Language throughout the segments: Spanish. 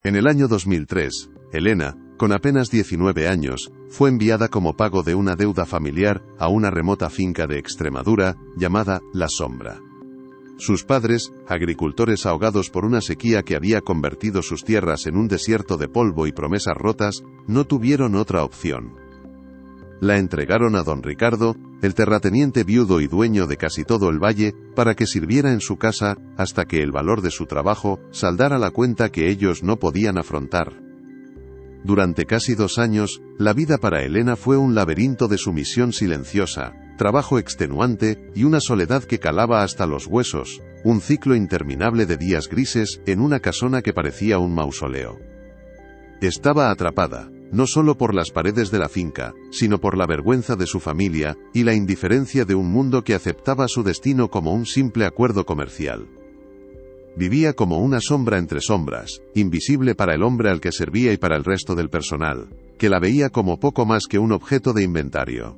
En el año 2003, Elena, con apenas 19 años, fue enviada como pago de una deuda familiar a una remota finca de Extremadura, llamada La Sombra. Sus padres, agricultores ahogados por una sequía que había convertido sus tierras en un desierto de polvo y promesas rotas, no tuvieron otra opción. La entregaron a don Ricardo, el terrateniente viudo y dueño de casi todo el valle, para que sirviera en su casa, hasta que el valor de su trabajo saldara la cuenta que ellos no podían afrontar. Durante casi 2 años, la vida para Elena fue un laberinto de sumisión silenciosa, trabajo extenuante y una soledad que calaba hasta los huesos, un ciclo interminable de días grises en una casona que parecía un mausoleo. Estaba atrapada, no solo por las paredes de la finca, sino por la vergüenza de su familia y la indiferencia de un mundo que aceptaba su destino como un simple acuerdo comercial. Vivía como una sombra entre sombras, invisible para el hombre al que servía y para el resto del personal, que la veía como poco más que un objeto de inventario.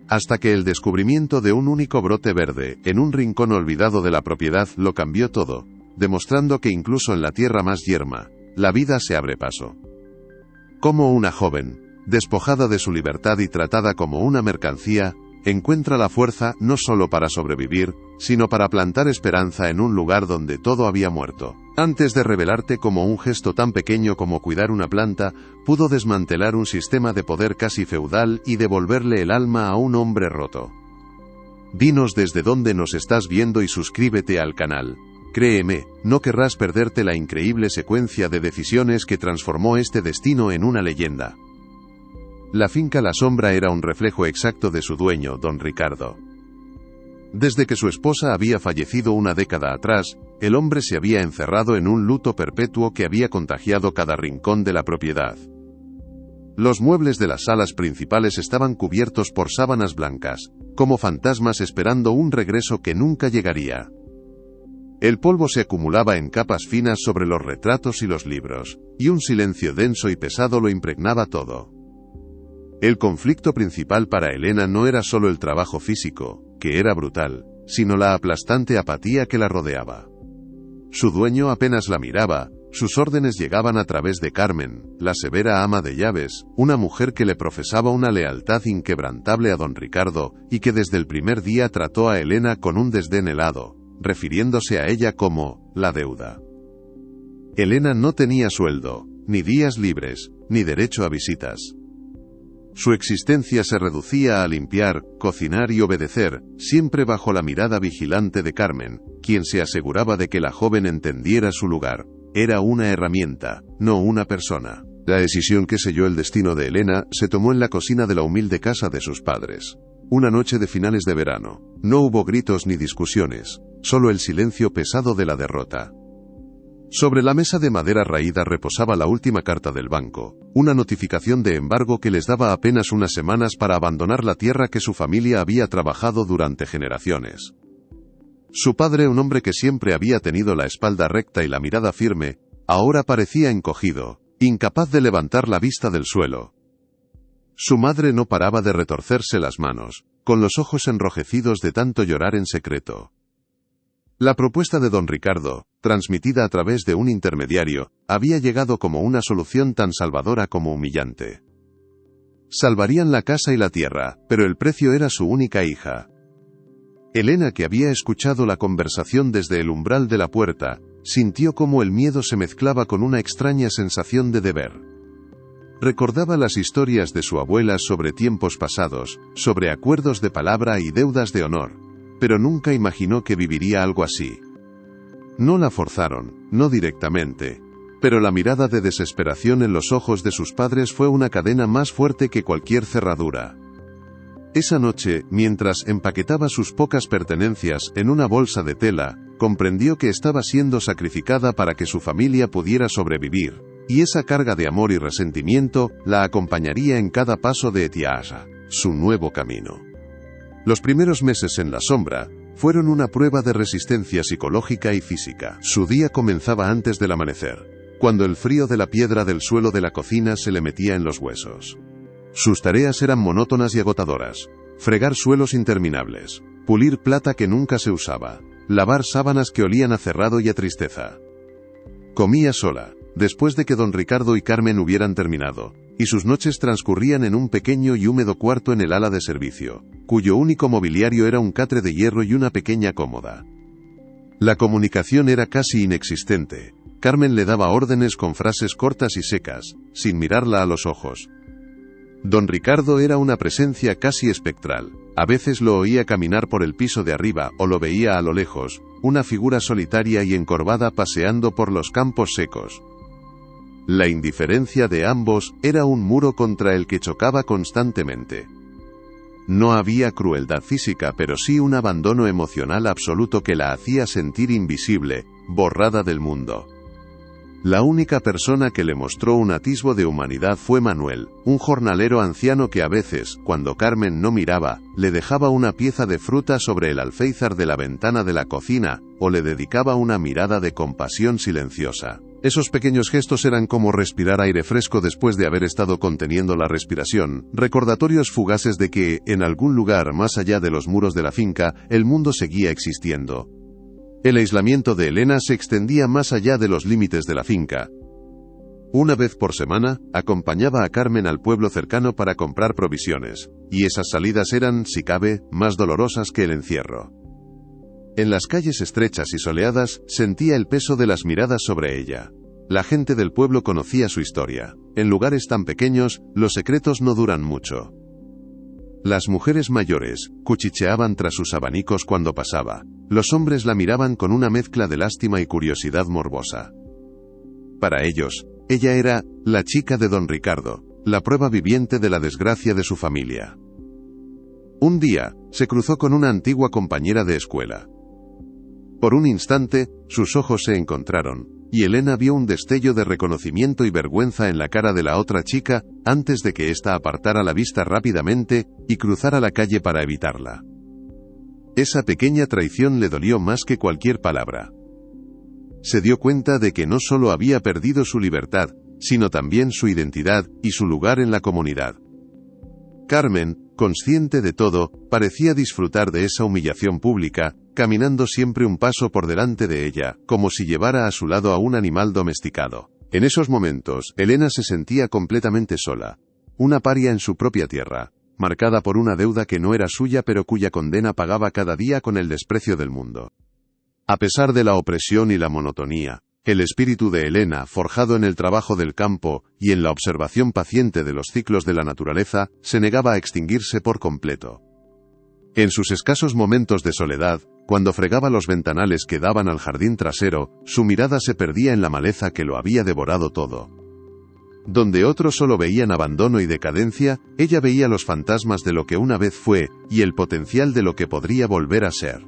Hasta que el descubrimiento de un único brote verde, en un rincón olvidado de la propiedad, lo cambió todo, demostrando que incluso en la tierra más yerma, la vida se abre paso. Como una joven, despojada de su libertad y tratada como una mercancía, encuentra la fuerza no solo para sobrevivir, sino para plantar esperanza en un lugar donde todo había muerto. Antes de revelarte como un gesto tan pequeño como cuidar una planta, pudo desmantelar un sistema de poder casi feudal y devolverle el alma a un hombre roto. Dinos desde dónde nos estás viendo y suscríbete al canal. Créeme, no querrás perderte la increíble secuencia de decisiones que transformó este destino en una leyenda. La finca La Sombra era un reflejo exacto de su dueño, don Ricardo. Desde que su esposa había fallecido una década atrás, el hombre se había encerrado en un luto perpetuo que había contagiado cada rincón de la propiedad. Los muebles de las salas principales estaban cubiertos por sábanas blancas, como fantasmas esperando un regreso que nunca llegaría. El polvo se acumulaba en capas finas sobre los retratos y los libros, y un silencio denso y pesado lo impregnaba todo. El conflicto principal para Elena no era solo el trabajo físico, que era brutal, sino la aplastante apatía que la rodeaba. Su dueño apenas la miraba, sus órdenes llegaban a través de Carmen, la severa ama de llaves, una mujer que le profesaba una lealtad inquebrantable a don Ricardo, y que desde el primer día trató a Elena con un desdén helado, refiriéndose a ella como la deuda. Elena no tenía sueldo, ni días libres, ni derecho a visitas. Su existencia se reducía a limpiar, cocinar y obedecer, siempre bajo la mirada vigilante de Carmen, quien se aseguraba de que la joven entendiera su lugar. Era una herramienta, no una persona. La decisión que selló el destino de Elena se tomó en la cocina de la humilde casa de sus padres. Una noche de finales de verano. No hubo gritos ni discusiones, solo el silencio pesado de la derrota. Sobre la mesa de madera raída reposaba la última carta del banco, una notificación de embargo que les daba apenas unas semanas para abandonar la tierra que su familia había trabajado durante generaciones. Su padre, un hombre que siempre había tenido la espalda recta y la mirada firme, ahora parecía encogido, incapaz de levantar la vista del suelo. Su madre no paraba de retorcerse las manos, con los ojos enrojecidos de tanto llorar en secreto. La propuesta de don Ricardo, transmitida a través de un intermediario, había llegado como una solución tan salvadora como humillante. Salvarían la casa y la tierra, pero el precio era su única hija. Elena, que había escuchado la conversación desde el umbral de la puerta, sintió cómo el miedo se mezclaba con una extraña sensación de deber. Recordaba las historias de su abuela sobre tiempos pasados, sobre acuerdos de palabra y deudas de honor, pero nunca imaginó que viviría algo así. No la forzaron, no directamente, pero la mirada de desesperación en los ojos de sus padres fue una cadena más fuerte que cualquier cerradura. Esa noche, mientras empaquetaba sus pocas pertenencias en una bolsa de tela, comprendió que estaba siendo sacrificada para que su familia pudiera sobrevivir, y esa carga de amor y resentimiento la acompañaría en cada paso de Etiasa, su nuevo camino. Los primeros meses en La Sombra fueron una prueba de resistencia psicológica y física. Su día comenzaba antes del amanecer, cuando el frío de la piedra del suelo de la cocina se le metía en los huesos. Sus tareas eran monótonas y agotadoras: fregar suelos interminables, pulir plata que nunca se usaba, lavar sábanas que olían a cerrado y a tristeza. Comía sola, después de que don Ricardo y Carmen hubieran terminado, y sus noches transcurrían en un pequeño y húmedo cuarto en el ala de servicio, cuyo único mobiliario era un catre de hierro y una pequeña cómoda. La comunicación era casi inexistente. Carmen le daba órdenes con frases cortas y secas, sin mirarla a los ojos. Don Ricardo era una presencia casi espectral. A veces lo oía caminar por el piso de arriba o lo veía a lo lejos, una figura solitaria y encorvada paseando por los campos secos. La indiferencia de ambos era un muro contra el que chocaba constantemente. No había crueldad física, pero sí un abandono emocional absoluto que la hacía sentir invisible, borrada del mundo. La única persona que le mostró un atisbo de humanidad fue Manuel, un jornalero anciano que a veces, cuando Carmen no miraba, le dejaba una pieza de fruta sobre el alféizar de la ventana de la cocina, o le dedicaba una mirada de compasión silenciosa. Esos pequeños gestos eran como respirar aire fresco después de haber estado conteniendo la respiración, recordatorios fugaces de que, en algún lugar más allá de los muros de la finca, el mundo seguía existiendo. El aislamiento de Elena se extendía más allá de los límites de la finca. Una vez por semana, acompañaba a Carmen al pueblo cercano para comprar provisiones, y esas salidas eran, si cabe, más dolorosas que el encierro. En las calles estrechas y soleadas, sentía el peso de las miradas sobre ella. La gente del pueblo conocía su historia. En lugares tan pequeños, los secretos no duran mucho. Las mujeres mayores cuchicheaban tras sus abanicos cuando pasaba. Los hombres la miraban con una mezcla de lástima y curiosidad morbosa. Para ellos, ella era la chica de don Ricardo, la prueba viviente de la desgracia de su familia. Un día, se cruzó con una antigua compañera de escuela. Por un instante, sus ojos se encontraron, y Elena vio un destello de reconocimiento y vergüenza en la cara de la otra chica, antes de que ésta apartara la vista rápidamente, y cruzara la calle para evitarla. Esa pequeña traición le dolió más que cualquier palabra. Se dio cuenta de que no solo había perdido su libertad, sino también su identidad, y su lugar en la comunidad. Carmen, consciente de todo, parecía disfrutar de esa humillación pública, caminando siempre un paso por delante de ella, como si llevara a su lado a un animal domesticado. En esos momentos, Elena se sentía completamente sola, una paria en su propia tierra, marcada por una deuda que no era suya pero cuya condena pagaba cada día con el desprecio del mundo. A pesar de la opresión y la monotonía, el espíritu de Elena, forjado en el trabajo del campo y en la observación paciente de los ciclos de la naturaleza, se negaba a extinguirse por completo. En sus escasos momentos de soledad, cuando fregaba los ventanales que daban al jardín trasero, su mirada se perdía en la maleza que lo había devorado todo. Donde otros solo veían abandono y decadencia, ella veía los fantasmas de lo que una vez fue, y el potencial de lo que podría volver a ser.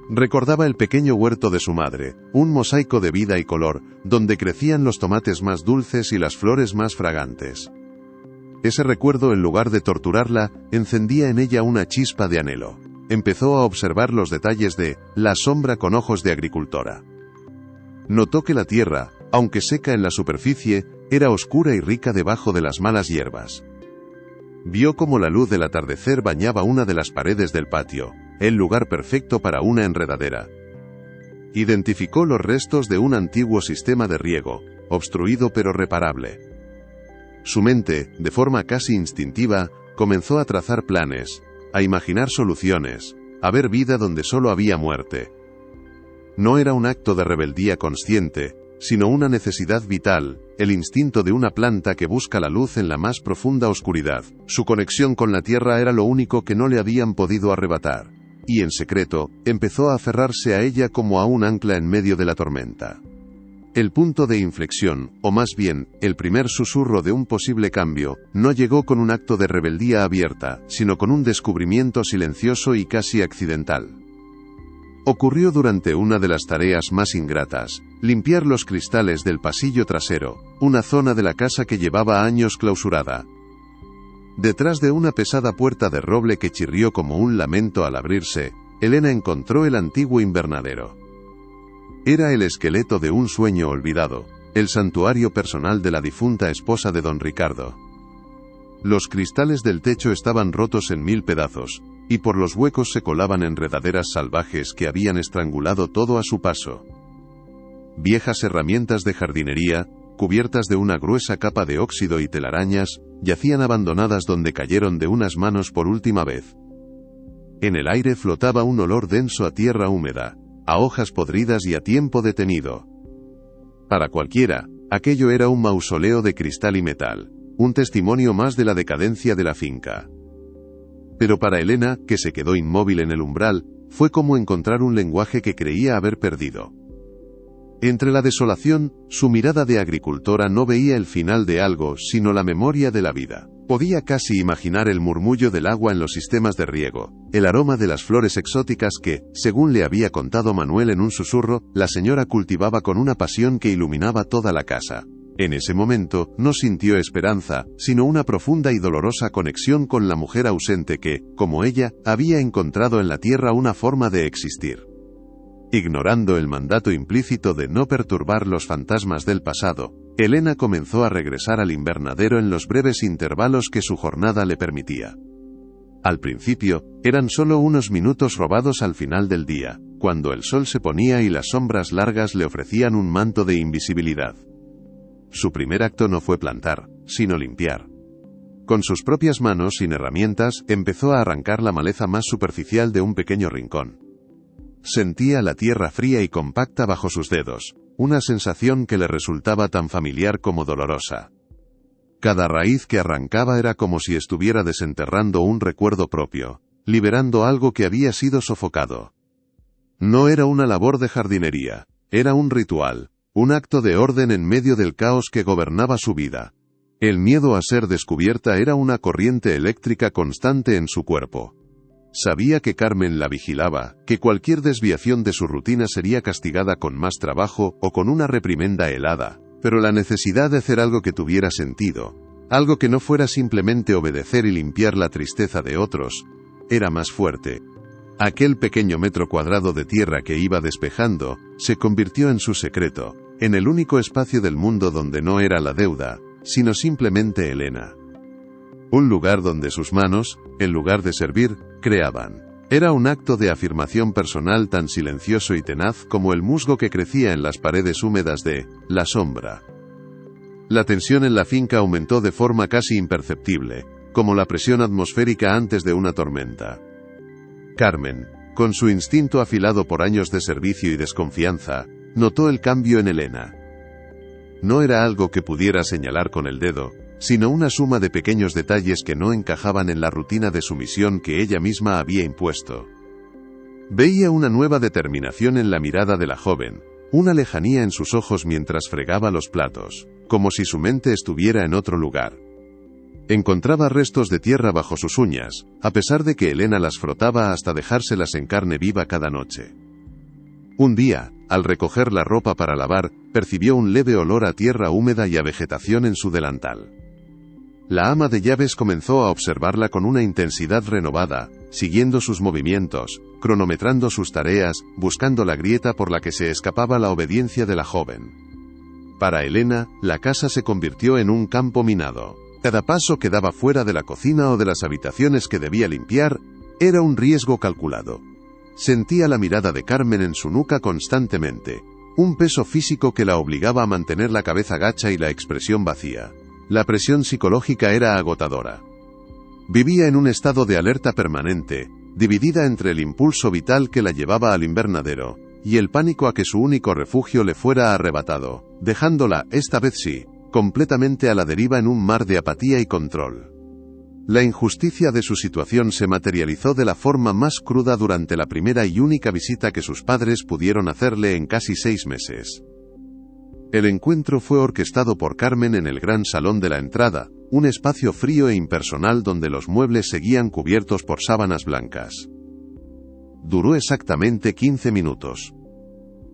Recordaba el pequeño huerto de su madre, un mosaico de vida y color, donde crecían los tomates más dulces y las flores más fragantes. Ese recuerdo, en lugar de torturarla, encendía en ella una chispa de anhelo. Empezó a observar los detalles de la sombra con ojos de agricultora. Notó que la tierra, aunque seca en la superficie, era oscura y rica debajo de las malas hierbas. Vio cómo la luz del atardecer bañaba una de las paredes del patio, el lugar perfecto para una enredadera. Identificó los restos de un antiguo sistema de riego, obstruido pero reparable. Su mente, de forma casi instintiva, comenzó a trazar planes, a imaginar soluciones, a ver vida donde solo había muerte. No era un acto de rebeldía consciente, sino una necesidad vital, el instinto de una planta que busca la luz en la más profunda oscuridad. Su conexión con la tierra era lo único que no le habían podido arrebatar, y en secreto, empezó a aferrarse a ella como a un ancla en medio de la tormenta. El punto de inflexión, o más bien, el primer susurro de un posible cambio, no llegó con un acto de rebeldía abierta, sino con un descubrimiento silencioso y casi accidental. Ocurrió durante una de las tareas más ingratas, limpiar los cristales del pasillo trasero, una zona de la casa que llevaba años clausurada. Detrás de una pesada puerta de roble que chirrió como un lamento al abrirse, Elena encontró el antiguo invernadero. Era el esqueleto de un sueño olvidado, el santuario personal de la difunta esposa de don Ricardo. Los cristales del techo estaban rotos en 1000 pedazos, y por los huecos se colaban enredaderas salvajes que habían estrangulado todo a su paso. viejas herramientas de jardinería, cubiertas de una gruesa capa de óxido y telarañas, yacían abandonadas donde cayeron de unas manos por última vez. En el aire flotaba un olor denso a tierra húmeda, a hojas podridas y a tiempo detenido. Para cualquiera, aquello era un mausoleo de cristal y metal, un testimonio más de la decadencia de la finca. Pero para Elena, que se quedó inmóvil en el umbral, fue como encontrar un lenguaje que creía haber perdido. Entre la desolación, su mirada de agricultora no veía el final de algo, sino la memoria de la vida. Podía casi imaginar el murmullo del agua en los sistemas de riego, el aroma de las flores exóticas que, según le había contado Manuel en un susurro, la señora cultivaba con una pasión que iluminaba toda la casa. En ese momento, no sintió esperanza, sino una profunda y dolorosa conexión con la mujer ausente que, como ella, había encontrado en la tierra una forma de existir. Ignorando el mandato implícito de no perturbar los fantasmas del pasado, Elena comenzó a regresar al invernadero en los breves intervalos que su jornada le permitía. Al principio, eran solo unos minutos robados al final del día, cuando el sol se ponía y las sombras largas le ofrecían un manto de invisibilidad. Su primer acto no fue plantar, sino limpiar. Con sus propias manos, sin herramientas, empezó a arrancar la maleza más superficial de un pequeño rincón. Sentía la tierra fría y compacta bajo sus dedos, una sensación que le resultaba tan familiar como dolorosa. Cada raíz que arrancaba era como si estuviera desenterrando un recuerdo propio, liberando algo que había sido sofocado. No era una labor de jardinería, era un ritual, un acto de orden en medio del caos que gobernaba su vida. El miedo a ser descubierta era una corriente eléctrica constante en su cuerpo. Sabía que Carmen la vigilaba, que cualquier desviación de su rutina sería castigada con más trabajo o con una reprimenda helada, pero la necesidad de hacer algo que tuviera sentido, algo que no fuera simplemente obedecer y limpiar la tristeza de otros, era más fuerte. Aquel pequeño metro cuadrado de tierra que iba despejando, se convirtió en su secreto, en el único espacio del mundo donde no era la deuda, sino simplemente Elena. Un lugar donde sus manos, en lugar de servir, creaban. Era un acto de afirmación personal tan silencioso y tenaz como el musgo que crecía en las paredes húmedas de La Sombra. La tensión en la finca aumentó de forma casi imperceptible, como la presión atmosférica antes de una tormenta. Carmen, con su instinto afilado por años de servicio y desconfianza, notó el cambio en Elena. No era algo que pudiera señalar con el dedo, sino una suma de pequeños detalles que no encajaban en la rutina de sumisión que ella misma había impuesto. Veía una nueva determinación en la mirada de la joven, una lejanía en sus ojos mientras fregaba los platos, como si su mente estuviera en otro lugar. Encontraba restos de tierra bajo sus uñas, a pesar de que Elena las frotaba hasta dejárselas en carne viva cada noche. Un día, al recoger la ropa para lavar, percibió un leve olor a tierra húmeda y a vegetación en su delantal. La ama de llaves comenzó a observarla con una intensidad renovada, siguiendo sus movimientos, cronometrando sus tareas, buscando la grieta por la que se escapaba la obediencia de la joven. Para Elena, la casa se convirtió en un campo minado. Cada paso que daba fuera de la cocina o de las habitaciones que debía limpiar, era un riesgo calculado. Sentía la mirada de Carmen en su nuca constantemente, un peso físico que la obligaba a mantener la cabeza gacha y la expresión vacía. La presión psicológica era agotadora. Vivía en un estado de alerta permanente, dividida entre el impulso vital que la llevaba al invernadero, y el pánico a que su único refugio le fuera arrebatado, dejándola, esta vez sí, completamente a la deriva en un mar de apatía y control. La injusticia de su situación se materializó de la forma más cruda durante la primera y única visita que sus padres pudieron hacerle en casi 6 meses. El encuentro fue orquestado por Carmen en el gran salón de la entrada, un espacio frío e impersonal donde los muebles seguían cubiertos por sábanas blancas. Duró exactamente 15 minutos.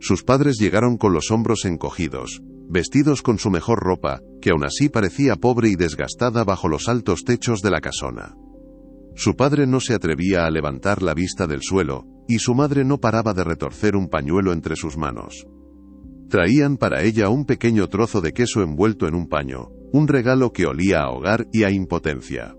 Sus padres llegaron con los hombros encogidos, vestidos con su mejor ropa, que aún así parecía pobre y desgastada bajo los altos techos de la casona. Su padre no se atrevía a levantar la vista del suelo, y su madre no paraba de retorcer un pañuelo entre sus manos. Traían para ella un pequeño trozo de queso envuelto en un paño, un regalo que olía a hogar y a impotencia.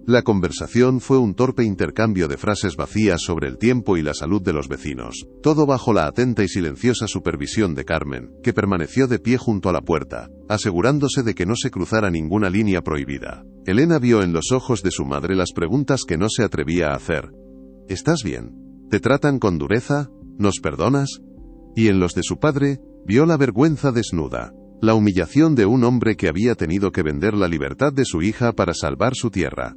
La conversación fue un torpe intercambio de frases vacías sobre el tiempo y la salud de los vecinos, todo bajo la atenta y silenciosa supervisión de Carmen, que permaneció de pie junto a la puerta, asegurándose de que no se cruzara ninguna línea prohibida. Elena vio en los ojos de su madre las preguntas que no se atrevía a hacer. ¿Estás bien? ¿Te tratan con dureza? ¿Nos perdonas? Y en los de su padre, vio la vergüenza desnuda, la humillación de un hombre que había tenido que vender la libertad de su hija para salvar su tierra.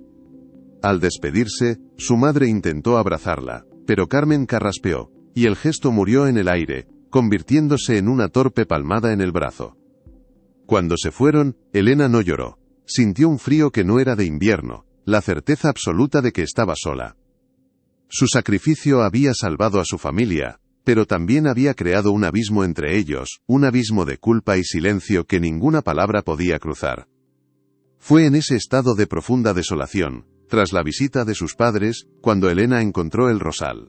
Al despedirse, su madre intentó abrazarla, pero Carmen carraspeó, y el gesto murió en el aire, convirtiéndose en una torpe palmada en el brazo. Cuando se fueron, Elena no lloró. Sintió un frío que no era de invierno, la certeza absoluta de que estaba sola. Su sacrificio había salvado a su familia, pero también había creado un abismo entre ellos, un abismo de culpa y silencio que ninguna palabra podía cruzar. Fue en ese estado de profunda desolación, tras la visita de sus padres, cuando Elena encontró el rosal.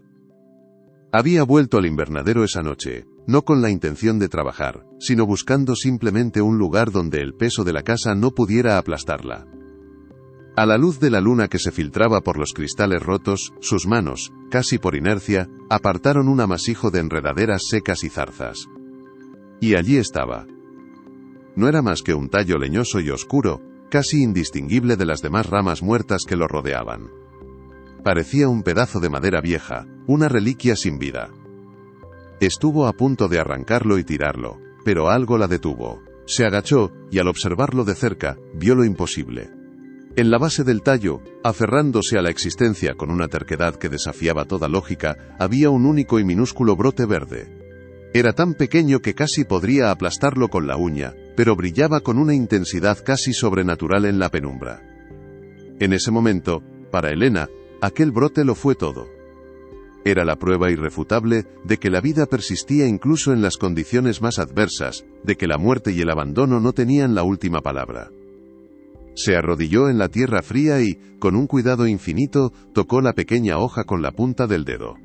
Había vuelto al invernadero esa noche, no con la intención de trabajar, sino buscando simplemente un lugar donde el peso de la casa no pudiera aplastarla. A la luz de la luna que se filtraba por los cristales rotos, sus manos, casi por inercia, apartaron un amasijo de enredaderas secas y zarzas. Y allí estaba. No era más que un tallo leñoso y oscuro, casi indistinguible de las demás ramas muertas que lo rodeaban. Parecía un pedazo de madera vieja, una reliquia sin vida. Estuvo a punto de arrancarlo y tirarlo, pero algo la detuvo. Se agachó, y al observarlo de cerca, vio lo imposible. En la base del tallo, aferrándose a la existencia con una terquedad que desafiaba toda lógica, había un único y minúsculo brote verde. Era tan pequeño que casi podría aplastarlo con la uña, pero brillaba con una intensidad casi sobrenatural en la penumbra. En ese momento, para Elena, aquel brote lo fue todo. Era la prueba irrefutable de que la vida persistía incluso en las condiciones más adversas, de que la muerte y el abandono no tenían la última palabra. Se arrodilló en la tierra fría y, con un cuidado infinito, tocó la pequeña hoja con la punta del dedo.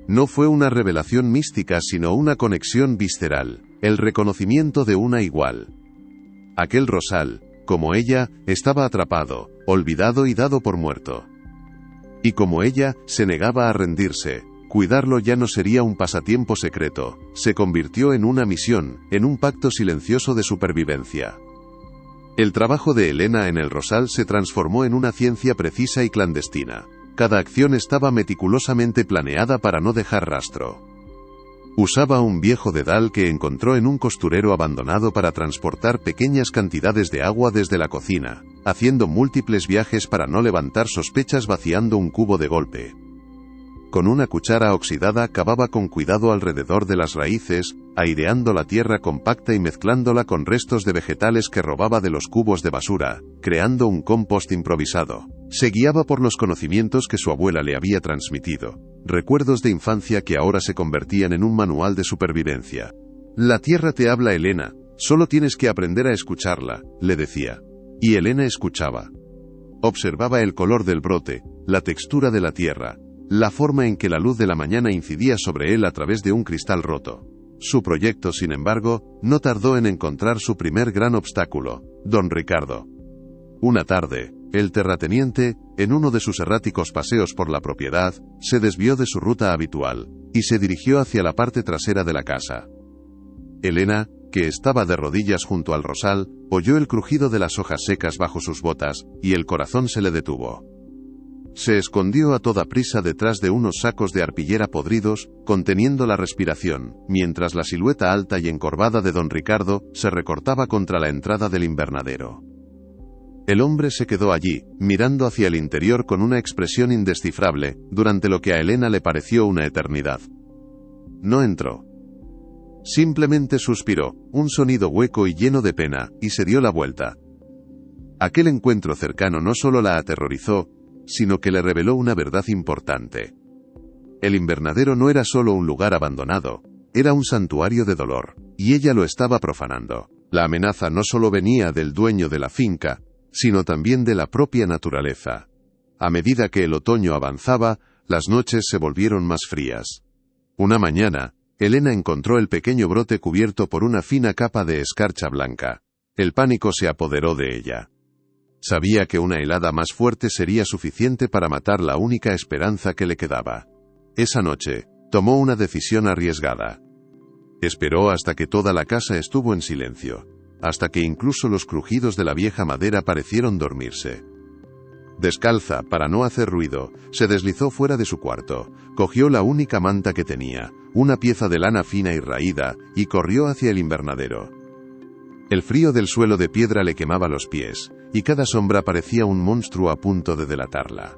No fue una revelación mística sino una conexión visceral, el reconocimiento de una igual. Aquel rosal, como ella, estaba atrapado, olvidado y dado por muerto. Y como ella, se negaba a rendirse, cuidarlo ya no sería un pasatiempo secreto, se convirtió en una misión, en un pacto silencioso de supervivencia. El trabajo de Elena en el rosal se transformó en una ciencia precisa y clandestina. Cada acción estaba meticulosamente planeada para no dejar rastro. Usaba un viejo dedal que encontró en un costurero abandonado para transportar pequeñas cantidades de agua desde la cocina, haciendo múltiples viajes para no levantar sospechas vaciando un cubo de golpe. Con una cuchara oxidada cavaba con cuidado alrededor de las raíces, aireando la tierra compacta y mezclándola con restos de vegetales que robaba de los cubos de basura, creando un compost improvisado. Se guiaba por los conocimientos que su abuela le había transmitido, recuerdos de infancia que ahora se convertían en un manual de supervivencia. La tierra te habla, Elena, solo tienes que aprender a escucharla, le decía. Y Elena escuchaba. Observaba el color del brote, la textura de la tierra, la forma en que la luz de la mañana incidía sobre él a través de un cristal roto. Su proyecto, sin embargo, no tardó en encontrar su primer gran obstáculo, don Ricardo. Una tarde, el terrateniente, en uno de sus erráticos paseos por la propiedad, se desvió de su ruta habitual, y se dirigió hacia la parte trasera de la casa. Elena, que estaba de rodillas junto al rosal, oyó el crujido de las hojas secas bajo sus botas, y el corazón se le detuvo. Se escondió a toda prisa detrás de unos sacos de arpillera podridos, conteniendo la respiración, mientras la silueta alta y encorvada de don Ricardo se recortaba contra la entrada del invernadero. El hombre se quedó allí, mirando hacia el interior con una expresión indescifrable, durante lo que a Elena le pareció una eternidad. No entró. Simplemente suspiró, un sonido hueco y lleno de pena, y se dio la vuelta. Aquel encuentro cercano no solo la aterrorizó, sino que le reveló una verdad importante. El invernadero no era solo un lugar abandonado, era un santuario de dolor, y ella lo estaba profanando. La amenaza no solo venía del dueño de la finca, sino también de la propia naturaleza. A medida que el otoño avanzaba, las noches se volvieron más frías. Una mañana, Elena encontró el pequeño brote cubierto por una fina capa de escarcha blanca. El pánico se apoderó de ella. Sabía que una helada más fuerte sería suficiente para matar la única esperanza que le quedaba. Esa noche, tomó una decisión arriesgada. Esperó hasta que toda la casa estuvo en silencio, hasta que incluso los crujidos de la vieja madera parecieron dormirse. Descalza, para no hacer ruido, se deslizó fuera de su cuarto, cogió la única manta que tenía, una pieza de lana fina y raída, y corrió hacia el invernadero. El frío del suelo de piedra le quemaba los pies, y cada sombra parecía un monstruo a punto de delatarla.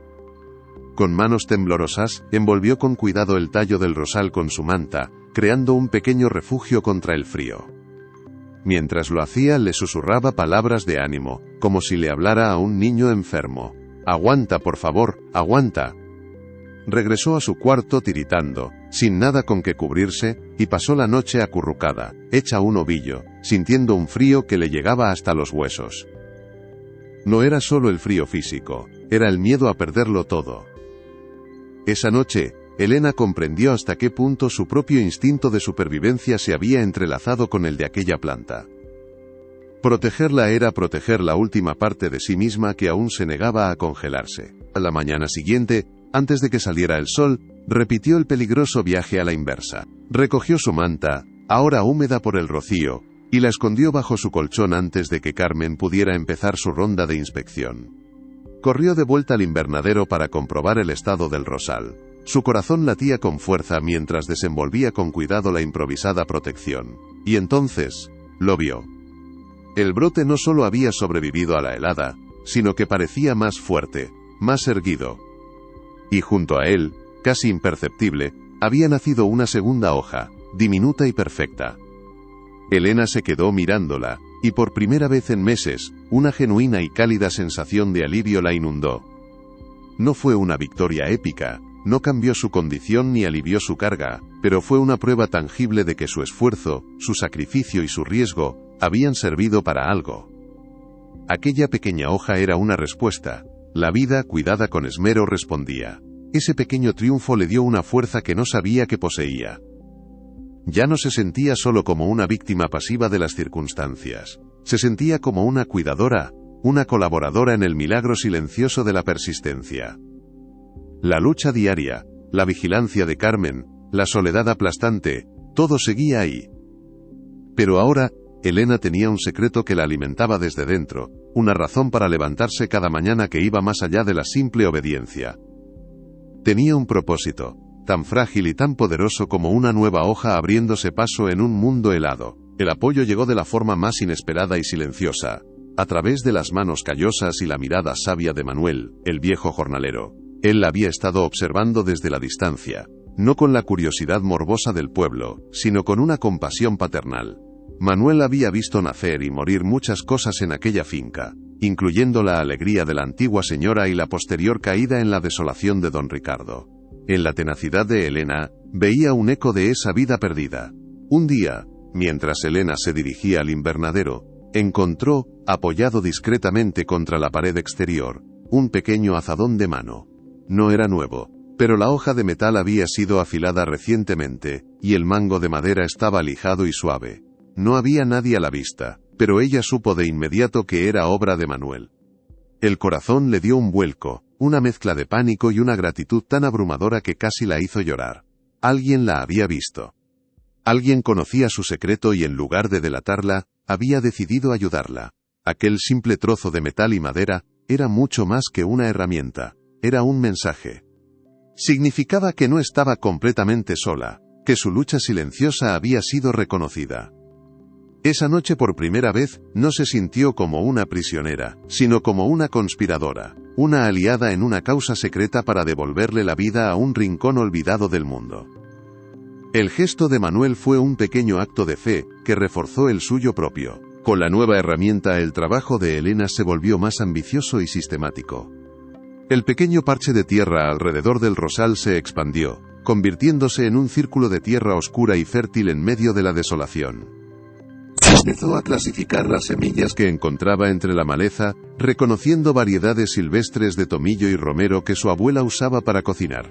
Con manos temblorosas, envolvió con cuidado el tallo del rosal con su manta, creando un pequeño refugio contra el frío. Mientras lo hacía, le susurraba palabras de ánimo, como si le hablara a un niño enfermo. «Aguanta, por favor, aguanta». Regresó a su cuarto tiritando, sin nada con que cubrirse, y pasó la noche acurrucada, hecha un ovillo, sintiendo un frío que le llegaba hasta los huesos. No era solo el frío físico, era el miedo a perderlo todo. Esa noche, Elena comprendió hasta qué punto su propio instinto de supervivencia se había entrelazado con el de aquella planta. Protegerla era proteger la última parte de sí misma que aún se negaba a congelarse. A la mañana siguiente, antes de que saliera el sol, repitió el peligroso viaje a la inversa. Recogió su manta, ahora húmeda por el rocío, y la escondió bajo su colchón antes de que Carmen pudiera empezar su ronda de inspección. Corrió de vuelta al invernadero para comprobar el estado del rosal. Su corazón latía con fuerza mientras desenvolvía con cuidado la improvisada protección. Y entonces, lo vio. El brote no solo había sobrevivido a la helada, sino que parecía más fuerte, más erguido. Y junto a él, casi imperceptible, había nacido una segunda hoja, diminuta y perfecta. Elena se quedó mirándola, y por primera vez en meses, una genuina y cálida sensación de alivio la inundó. No fue una victoria épica, no cambió su condición ni alivió su carga, pero fue una prueba tangible de que su esfuerzo, su sacrificio y su riesgo habían servido para algo. Aquella pequeña hoja era una respuesta. La vida, cuidada con esmero, respondía. Ese pequeño triunfo le dio una fuerza que no sabía que poseía. Ya no se sentía solo como una víctima pasiva de las circunstancias. Se sentía como una cuidadora, una colaboradora en el milagro silencioso de la persistencia. La lucha diaria, la vigilancia de Carmen, la soledad aplastante, todo seguía ahí. Pero ahora, Elena tenía un secreto que la alimentaba desde dentro, una razón para levantarse cada mañana que iba más allá de la simple obediencia. Tenía un propósito, tan frágil y tan poderoso como una nueva hoja abriéndose paso en un mundo helado. El apoyo llegó de la forma más inesperada y silenciosa, a través de las manos callosas y la mirada sabia de Manuel, el viejo jornalero. Él la había estado observando desde la distancia, no con la curiosidad morbosa del pueblo, sino con una compasión paternal. Manuel había visto nacer y morir muchas cosas en aquella finca, incluyendo la alegría de la antigua señora y la posterior caída en la desolación de don Ricardo. En la tenacidad de Elena, veía un eco de esa vida perdida. Un día, mientras Elena se dirigía al invernadero, encontró, apoyado discretamente contra la pared exterior, un pequeño azadón de mano. No era nuevo, pero la hoja de metal había sido afilada recientemente, y el mango de madera estaba lijado y suave. No había nadie a la vista, pero ella supo de inmediato que era obra de Manuel. El corazón le dio un vuelco, una mezcla de pánico y una gratitud tan abrumadora que casi la hizo llorar. Alguien la había visto. Alguien conocía su secreto y en lugar de delatarla, había decidido ayudarla. Aquel simple trozo de metal y madera era mucho más que una herramienta, era un mensaje. Significaba que no estaba completamente sola, que su lucha silenciosa había sido reconocida. Esa noche por primera vez, no se sintió como una prisionera, sino como una conspiradora, una aliada en una causa secreta para devolverle la vida a un rincón olvidado del mundo. El gesto de Manuel fue un pequeño acto de fe, que reforzó el suyo propio. Con la nueva herramienta el trabajo de Elena se volvió más ambicioso y sistemático. El pequeño parche de tierra alrededor del rosal se expandió, convirtiéndose en un círculo de tierra oscura y fértil en medio de la desolación. Empezó a clasificar las semillas que encontraba entre la maleza, reconociendo variedades silvestres de tomillo y romero que su abuela usaba para cocinar.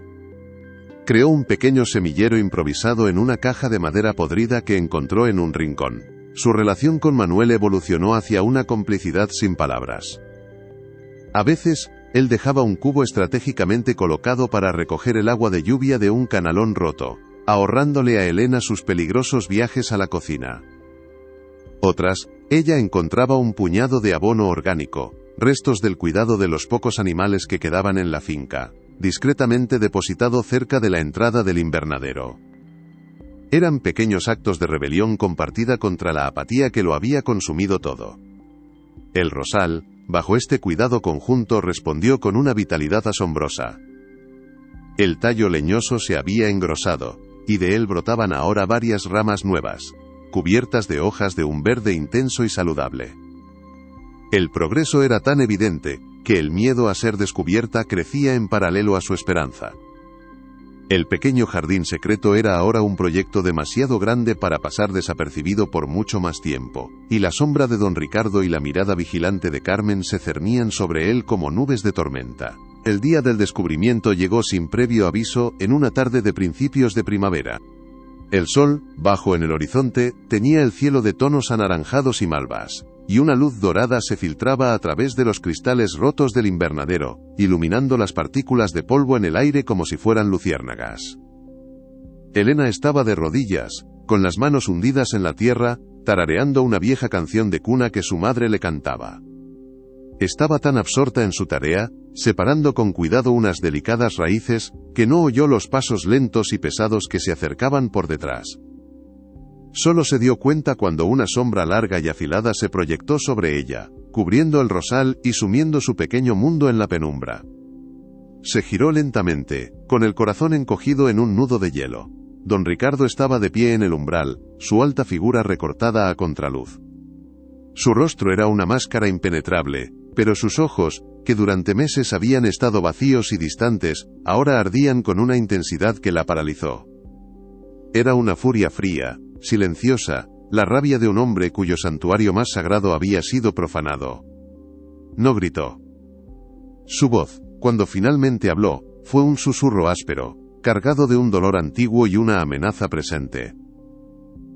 Creó un pequeño semillero improvisado en una caja de madera podrida que encontró en un rincón. Su relación con Manuel evolucionó hacia una complicidad sin palabras. A veces, él dejaba un cubo estratégicamente colocado para recoger el agua de lluvia de un canalón roto, ahorrándole a Elena sus peligrosos viajes a la cocina. Otras, ella encontraba un puñado de abono orgánico, restos del cuidado de los pocos animales que quedaban en la finca, discretamente depositado cerca de la entrada del invernadero. Eran pequeños actos de rebelión compartida contra la apatía que lo había consumido todo. El rosal, bajo este cuidado conjunto, respondió con una vitalidad asombrosa. El tallo leñoso se había engrosado, y de él brotaban ahora varias ramas nuevas, cubiertas de hojas de un verde intenso y saludable. El progreso era tan evidente, que el miedo a ser descubierta crecía en paralelo a su esperanza. El pequeño jardín secreto era ahora un proyecto demasiado grande para pasar desapercibido por mucho más tiempo, y la sombra de don Ricardo y la mirada vigilante de Carmen se cernían sobre él como nubes de tormenta. El día del descubrimiento llegó sin previo aviso, en una tarde de principios de primavera. El sol, bajo en el horizonte, teñía el cielo de tonos anaranjados y malvas, y una luz dorada se filtraba a través de los cristales rotos del invernadero, iluminando las partículas de polvo en el aire como si fueran luciérnagas. Elena estaba de rodillas, con las manos hundidas en la tierra, tarareando una vieja canción de cuna que su madre le cantaba. Estaba tan absorta en su tarea, separando con cuidado unas delicadas raíces, que no oyó los pasos lentos y pesados que se acercaban por detrás. Solo se dio cuenta cuando una sombra larga y afilada se proyectó sobre ella, cubriendo el rosal y sumiendo su pequeño mundo en la penumbra. Se giró lentamente, con el corazón encogido en un nudo de hielo. Don Ricardo estaba de pie en el umbral, su alta figura recortada a contraluz. Su rostro era una máscara impenetrable, pero sus ojos, que durante meses habían estado vacíos y distantes, ahora ardían con una intensidad que la paralizó. Era una furia fría, silenciosa, la rabia de un hombre cuyo santuario más sagrado había sido profanado. No gritó. Su voz, cuando finalmente habló, fue un susurro áspero, cargado de un dolor antiguo y una amenaza presente.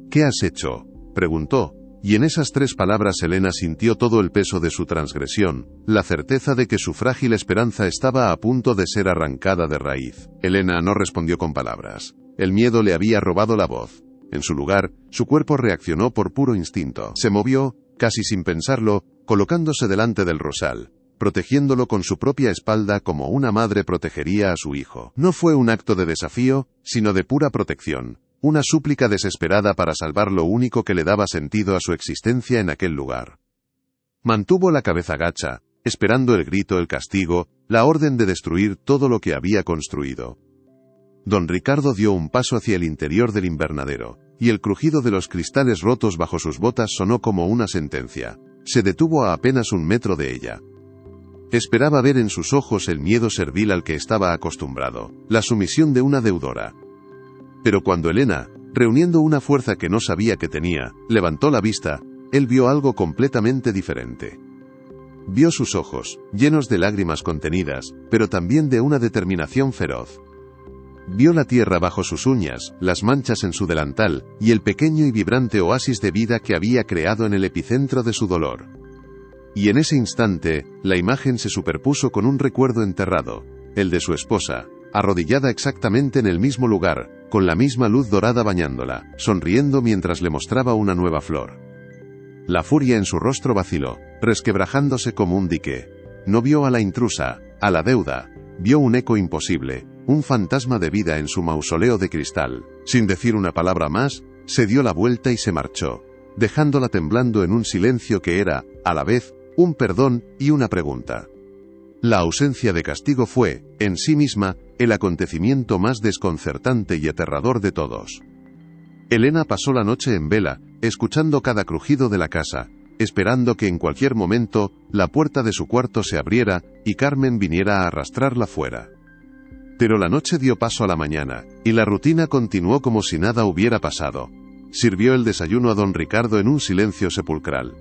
«¿Qué has hecho?», preguntó, y en esas 3 palabras Elena sintió todo el peso de su transgresión, la certeza de que su frágil esperanza estaba a punto de ser arrancada de raíz. Elena no respondió con palabras. El miedo le había robado la voz. En su lugar, su cuerpo reaccionó por puro instinto. Se movió, casi sin pensarlo, colocándose delante del rosal, protegiéndolo con su propia espalda como una madre protegería a su hijo. No fue un acto de desafío, sino de pura protección, una súplica desesperada para salvar lo único que le daba sentido a su existencia en aquel lugar. Mantuvo la cabeza gacha, esperando el grito, el castigo, la orden de destruir todo lo que había construido. Don Ricardo dio un paso hacia el interior del invernadero, y el crujido de los cristales rotos bajo sus botas sonó como una sentencia. Se detuvo a apenas 1 metro de ella. Esperaba ver en sus ojos el miedo servil al que estaba acostumbrado, la sumisión de una deudora. Pero cuando Elena, reuniendo una fuerza que no sabía que tenía, levantó la vista, él vio algo completamente diferente. Vio sus ojos, llenos de lágrimas contenidas, pero también de una determinación feroz. Vio la tierra bajo sus uñas, las manchas en su delantal, y el pequeño y vibrante oasis de vida que había creado en el epicentro de su dolor. Y en ese instante, la imagen se superpuso con un recuerdo enterrado, el de su esposa, arrodillada exactamente en el mismo lugar, con la misma luz dorada bañándola, sonriendo mientras le mostraba una nueva flor. La furia en su rostro vaciló, resquebrajándose como un dique. No vio a la intrusa, a la deuda, vio un eco imposible, un fantasma de vida en su mausoleo de cristal. Sin decir una palabra más, se dio la vuelta y se marchó, dejándola temblando en un silencio que era, a la vez, un perdón y una pregunta. La ausencia de castigo fue, en sí misma, el acontecimiento más desconcertante y aterrador de todos. Elena pasó la noche en vela, escuchando cada crujido de la casa, esperando que en cualquier momento, la puerta de su cuarto se abriera, y Carmen viniera a arrastrarla fuera. Pero la noche dio paso a la mañana, y la rutina continuó como si nada hubiera pasado. Sirvió el desayuno a don Ricardo en un silencio sepulcral.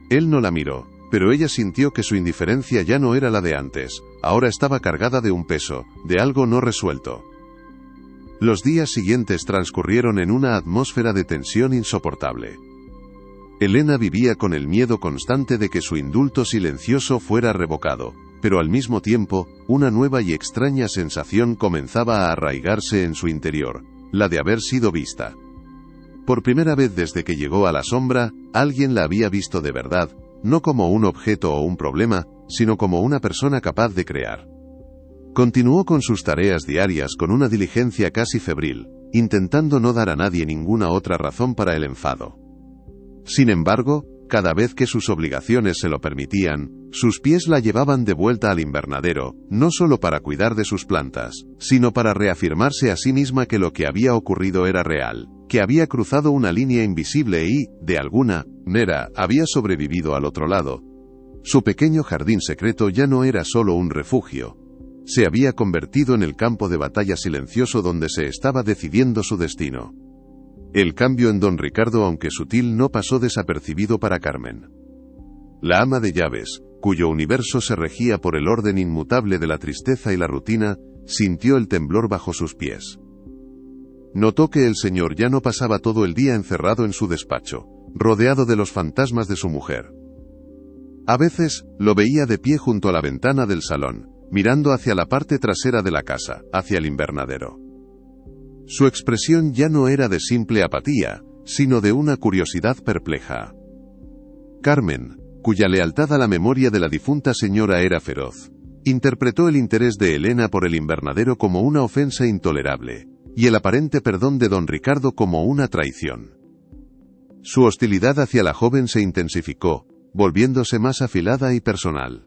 Él no la miró, pero ella sintió que su indiferencia ya no era la de antes, ahora estaba cargada de un peso, de algo no resuelto. Los días siguientes transcurrieron en una atmósfera de tensión insoportable. Elena vivía con el miedo constante de que su indulto silencioso fuera revocado, pero al mismo tiempo, una nueva y extraña sensación comenzaba a arraigarse en su interior, la de haber sido vista. Por primera vez desde que llegó a la sombra, alguien la había visto de verdad, no como un objeto o un problema, sino como una persona capaz de crear. Continuó con sus tareas diarias con una diligencia casi febril, intentando no dar a nadie ninguna otra razón para el enfado. Sin embargo, cada vez que sus obligaciones se lo permitían, sus pies la llevaban de vuelta al invernadero, no solo para cuidar de sus plantas, sino para reafirmarse a sí misma que lo que había ocurrido era real, que había cruzado una línea invisible y, de alguna manera, había sobrevivido al otro lado. Su pequeño jardín secreto ya no era solo un refugio. Se había convertido en el campo de batalla silencioso donde se estaba decidiendo su destino. El cambio en don Ricardo, aunque sutil, no pasó desapercibido para Carmen. La ama de llaves, cuyo universo se regía por el orden inmutable de la tristeza y la rutina, sintió el temblor bajo sus pies. Notó que el señor ya no pasaba todo el día encerrado en su despacho, rodeado de los fantasmas de su mujer. A veces, lo veía de pie junto a la ventana del salón, mirando hacia la parte trasera de la casa, hacia el invernadero. Su expresión ya no era de simple apatía, sino de una curiosidad perpleja. Carmen, cuya lealtad a la memoria de la difunta señora era feroz, interpretó el interés de Elena por el invernadero como una ofensa intolerable, y el aparente perdón de don Ricardo como una traición. Su hostilidad hacia la joven se intensificó, volviéndose más afilada y personal.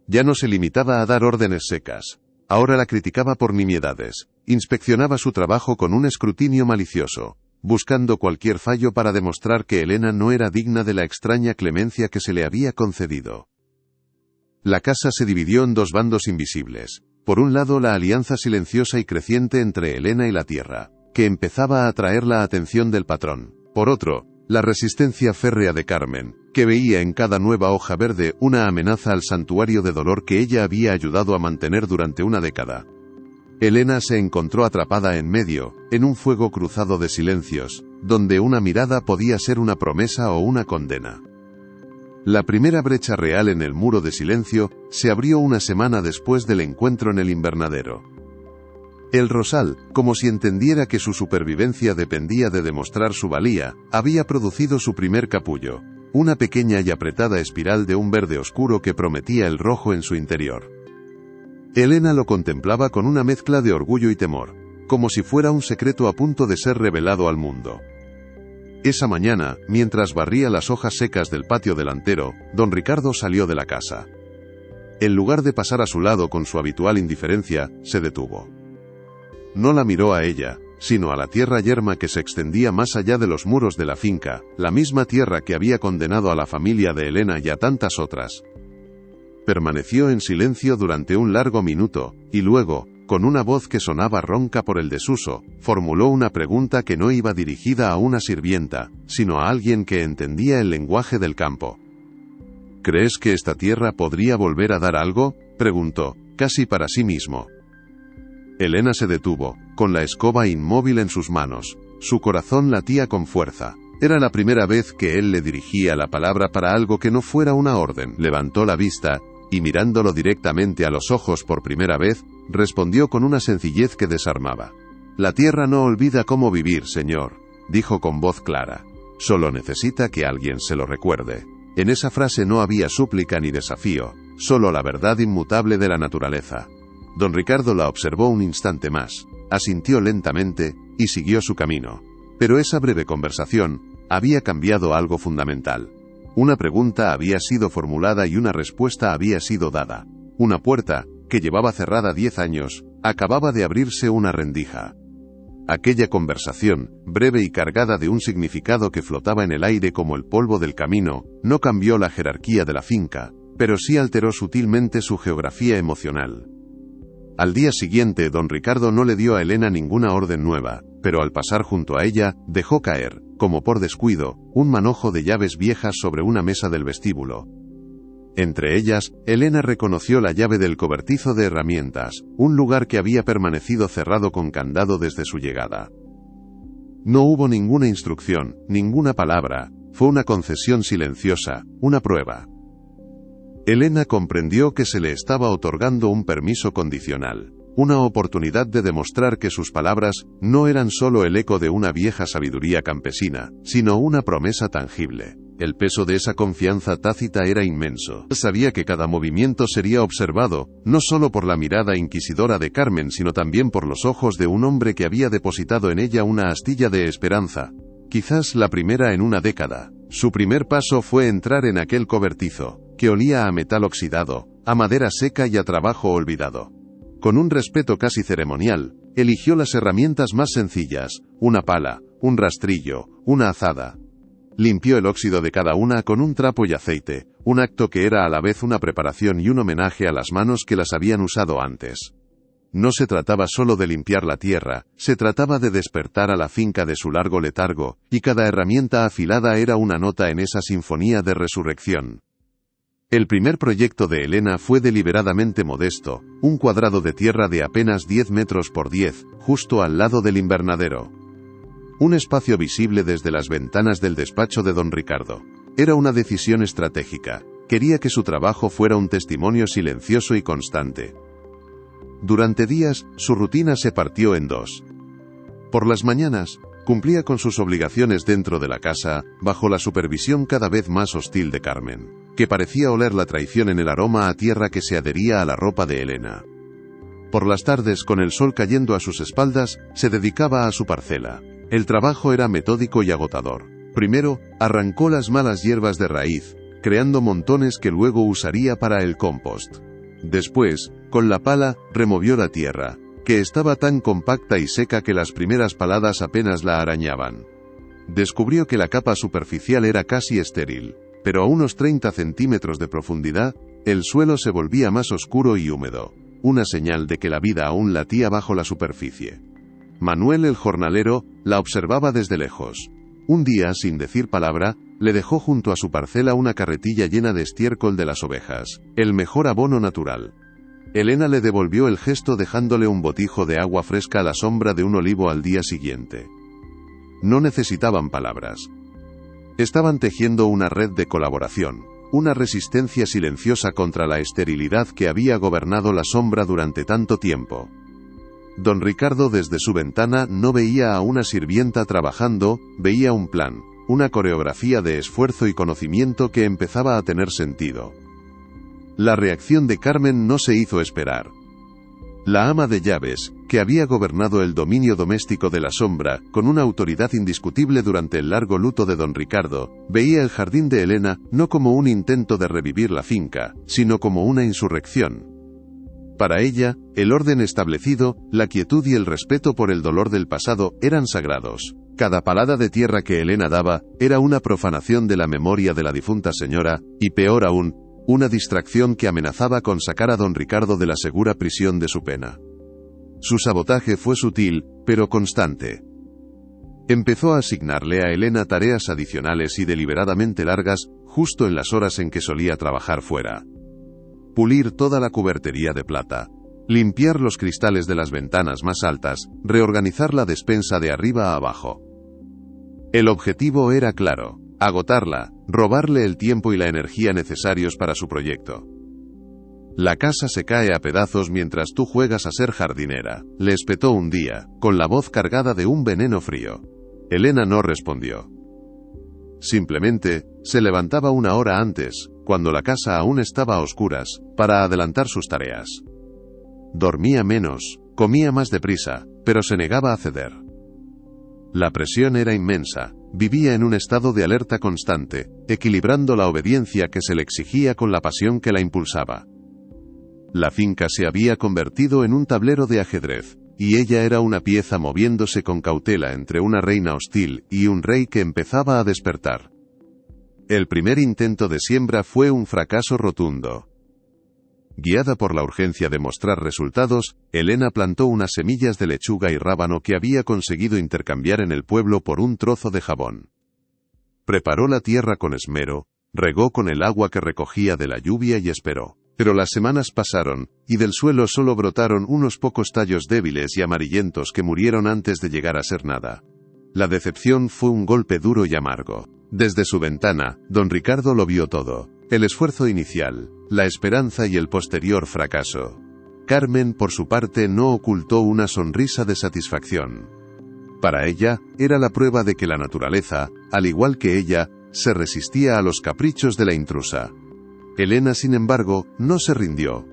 Ya no se limitaba a dar órdenes secas. Ahora la criticaba por nimiedades, inspeccionaba su trabajo con un escrutinio malicioso, buscando cualquier fallo para demostrar que Elena no era digna de la extraña clemencia que se le había concedido. La casa se dividió en dos bandos invisibles. Por un lado, la alianza silenciosa y creciente entre Elena y la tierra, que empezaba a atraer la atención del patrón. Por otro, la resistencia férrea de Carmen, que veía en cada nueva hoja verde una amenaza al santuario de dolor que ella había ayudado a mantener durante una década. Elena se encontró atrapada en medio, en un fuego cruzado de silencios, donde una mirada podía ser una promesa o una condena. La primera brecha real en el muro de silencio se abrió una semana después del encuentro en el invernadero. El rosal, como si entendiera que su supervivencia dependía de demostrar su valía, había producido su primer capullo, una pequeña y apretada espiral de un verde oscuro que prometía el rojo en su interior. Elena lo contemplaba con una mezcla de orgullo y temor, como si fuera un secreto a punto de ser revelado al mundo. Esa mañana, mientras barría las hojas secas del patio delantero, don Ricardo salió de la casa. En lugar de pasar a su lado con su habitual indiferencia, se detuvo. No la miró a ella, sino a la tierra yerma que se extendía más allá de los muros de la finca, la misma tierra que había condenado a la familia de Elena y a tantas otras. Permaneció en silencio durante un largo minuto, y luego, con una voz que sonaba ronca por el desuso, formuló una pregunta que no iba dirigida a una sirvienta, sino a alguien que entendía el lenguaje del campo. ¿Crees que esta tierra podría volver a dar algo?, preguntó, casi para sí mismo. Elena se detuvo, con la escoba inmóvil en sus manos. Su corazón latía con fuerza. Era la primera vez que él le dirigía la palabra para algo que no fuera una orden. Levantó la vista, y mirándolo directamente a los ojos por primera vez, respondió con una sencillez que desarmaba. La tierra no olvida cómo vivir, señor, dijo con voz clara. Solo necesita que alguien se lo recuerde. En esa frase no había súplica ni desafío, solo la verdad inmutable de la naturaleza. Don Ricardo la observó un instante más, asintió lentamente, y siguió su camino. Pero esa breve conversación había cambiado algo fundamental. Una pregunta había sido formulada y una respuesta había sido dada. Una puerta, que llevaba cerrada 10 años, acababa de abrirse una rendija. Aquella conversación, breve y cargada de un significado que flotaba en el aire como el polvo del camino, no cambió la jerarquía de la finca, pero sí alteró sutilmente su geografía emocional. Al día siguiente, don Ricardo no le dio a Elena ninguna orden nueva, pero al pasar junto a ella, dejó caer, como por descuido, un manojo de llaves viejas sobre una mesa del vestíbulo. Entre ellas, Elena reconoció la llave del cobertizo de herramientas, un lugar que había permanecido cerrado con candado desde su llegada. No hubo ninguna instrucción, ninguna palabra, fue una concesión silenciosa, una prueba. Elena comprendió que se le estaba otorgando un permiso condicional, una oportunidad de demostrar que sus palabras no eran solo el eco de una vieja sabiduría campesina, sino una promesa tangible. El peso de esa confianza tácita era inmenso. Sabía que cada movimiento sería observado, no solo por la mirada inquisidora de Carmen, sino también por los ojos de un hombre que había depositado en ella una astilla de esperanza. Quizás la primera en una década. Su primer paso fue entrar en aquel cobertizo, que olía a metal oxidado, a madera seca y a trabajo olvidado. Con un respeto casi ceremonial, eligió las herramientas más sencillas, una pala, un rastrillo, una azada. Limpió el óxido de cada una con un trapo y aceite, un acto que era a la vez una preparación y un homenaje a las manos que las habían usado antes. No se trataba solo de limpiar la tierra, se trataba de despertar a la finca de su largo letargo, y cada herramienta afilada era una nota en esa sinfonía de resurrección. El primer proyecto de Elena fue deliberadamente modesto, un cuadrado de tierra de apenas 10 metros por 10, justo al lado del invernadero. Un espacio visible desde las ventanas del despacho de don Ricardo. Era una decisión estratégica. Quería que su trabajo fuera un testimonio silencioso y constante. Durante días, su rutina se partió en dos. Por las mañanas, cumplía con sus obligaciones dentro de la casa, bajo la supervisión cada vez más hostil de Carmen, que parecía oler la traición en el aroma a tierra que se adhería a la ropa de Elena. Por las tardes, con el sol cayendo a sus espaldas, se dedicaba a su parcela. El trabajo era metódico y agotador. Primero, arrancó las malas hierbas de raíz, creando montones que luego usaría para el compost. Después, con la pala, removió la tierra, que estaba tan compacta y seca que las primeras paladas apenas la arañaban. Descubrió que la capa superficial era casi estéril, pero a unos 30 centímetros de profundidad, el suelo se volvía más oscuro y húmedo, una señal de que la vida aún latía bajo la superficie. Manuel el jornalero la observaba desde lejos. Un día, sin decir palabra, le dejó junto a su parcela una carretilla llena de estiércol de las ovejas, el mejor abono natural. Elena le devolvió el gesto dejándole un botijo de agua fresca a la sombra de un olivo al día siguiente. No necesitaban palabras. Estaban tejiendo una red de colaboración, una resistencia silenciosa contra la esterilidad que había gobernado la sombra durante tanto tiempo. Don Ricardo desde su ventana no veía a una sirvienta trabajando, veía un plan, una coreografía de esfuerzo y conocimiento que empezaba a tener sentido. La reacción de Carmen no se hizo esperar. La ama de llaves, que había gobernado el dominio doméstico de la sombra, con una autoridad indiscutible durante el largo luto de don Ricardo, veía el jardín de Elena no como un intento de revivir la finca, sino como una insurrección. Para ella, el orden establecido, la quietud y el respeto por el dolor del pasado eran sagrados. Cada palada de tierra que Elena daba era una profanación de la memoria de la difunta señora, y peor aún, una distracción que amenazaba con sacar a don Ricardo de la segura prisión de su pena. Su sabotaje fue sutil, pero constante. Empezó a asignarle a Elena tareas adicionales y deliberadamente largas, justo en las horas en que solía trabajar fuera. Pulir toda la cubertería de plata, limpiar los cristales de las ventanas más altas, reorganizar la despensa de arriba a abajo. El objetivo era claro: agotarla, robarle el tiempo y la energía necesarios para su proyecto. La casa se cae a pedazos mientras tú juegas a ser jardinera, le espetó un día, con la voz cargada de un veneno frío. Elena no respondió. Simplemente, se levantaba una hora antes, cuando la casa aún estaba a oscuras, para adelantar sus tareas. Dormía menos, comía más deprisa, pero se negaba a ceder. La presión era inmensa, vivía en un estado de alerta constante, equilibrando la obediencia que se le exigía con la pasión que la impulsaba. La finca se había convertido en un tablero de ajedrez, y ella era una pieza moviéndose con cautela entre una reina hostil y un rey que empezaba a despertar. El primer intento de siembra fue un fracaso rotundo. Guiada por la urgencia de mostrar resultados, Elena plantó unas semillas de lechuga y rábano que había conseguido intercambiar en el pueblo por un trozo de jabón. Preparó la tierra con esmero, regó con el agua que recogía de la lluvia y esperó. Pero las semanas pasaron, y del suelo solo brotaron unos pocos tallos débiles y amarillentos que murieron antes de llegar a ser nada. La decepción fue un golpe duro y amargo. Desde su ventana, don Ricardo lo vio todo: el esfuerzo inicial, la esperanza y el posterior fracaso. Carmen, por su parte, no ocultó una sonrisa de satisfacción. Para ella, era la prueba de que la naturaleza, al igual que ella, se resistía a los caprichos de la intrusa. Elena, sin embargo, no se rindió.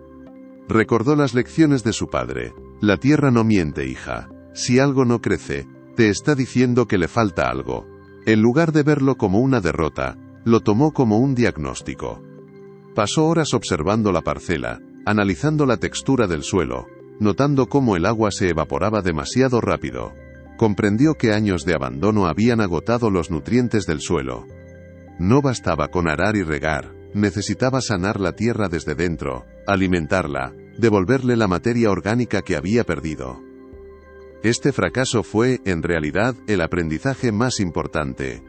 Recordó las lecciones de su padre: la tierra no miente, hija. Si algo no crece, te está diciendo que le falta algo. En lugar de verlo como una derrota, lo tomó como un diagnóstico. Pasó horas observando la parcela, analizando la textura del suelo, notando cómo el agua se evaporaba demasiado rápido. Comprendió que años de abandono habían agotado los nutrientes del suelo. No bastaba con arar y regar, necesitaba sanar la tierra desde dentro, alimentarla, devolverle la materia orgánica que había perdido. Este fracaso fue, en realidad, el aprendizaje más importante.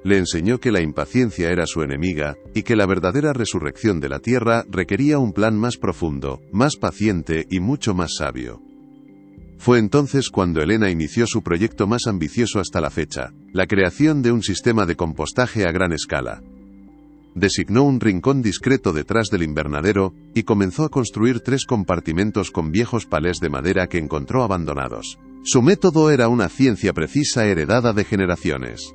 Le enseñó que la impaciencia era su enemiga, y que la verdadera resurrección de la tierra requería un plan más profundo, más paciente y mucho más sabio. Fue entonces cuando Elena inició su proyecto más ambicioso hasta la fecha: la creación de un sistema de compostaje a gran escala. Designó un rincón discreto detrás del invernadero, y comenzó a construir 3 compartimentos con viejos palés de madera que encontró abandonados. Su método era una ciencia precisa heredada de generaciones.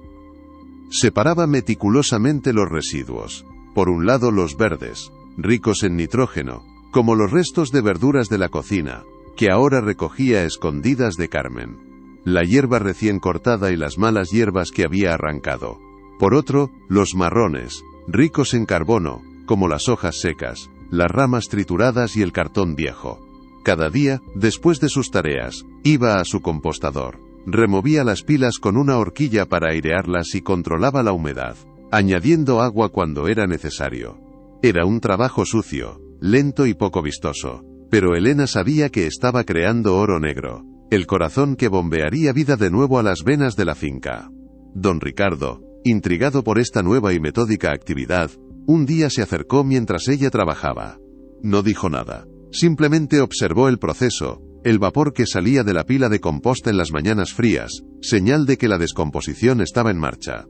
Separaba meticulosamente los residuos. Por un lado, los verdes, ricos en nitrógeno, como los restos de verduras de la cocina, que ahora recogía a escondidas de Carmen. La hierba recién cortada y las malas hierbas que había arrancado. Por otro, los marrones, ricos en carbono, como las hojas secas, las ramas trituradas y el cartón viejo. Cada día, después de sus tareas, iba a su compostador, removía las pilas con una horquilla para airearlas y controlaba la humedad, añadiendo agua cuando era necesario. Era un trabajo sucio, lento y poco vistoso, pero Elena sabía que estaba creando oro negro, el corazón que bombearía vida de nuevo a las venas de la finca. Don Ricardo, intrigado por esta nueva y metódica actividad, un día se acercó mientras ella trabajaba. No dijo nada, simplemente observó el proceso, el vapor que salía de la pila de composta en las mañanas frías, señal de que la descomposición estaba en marcha.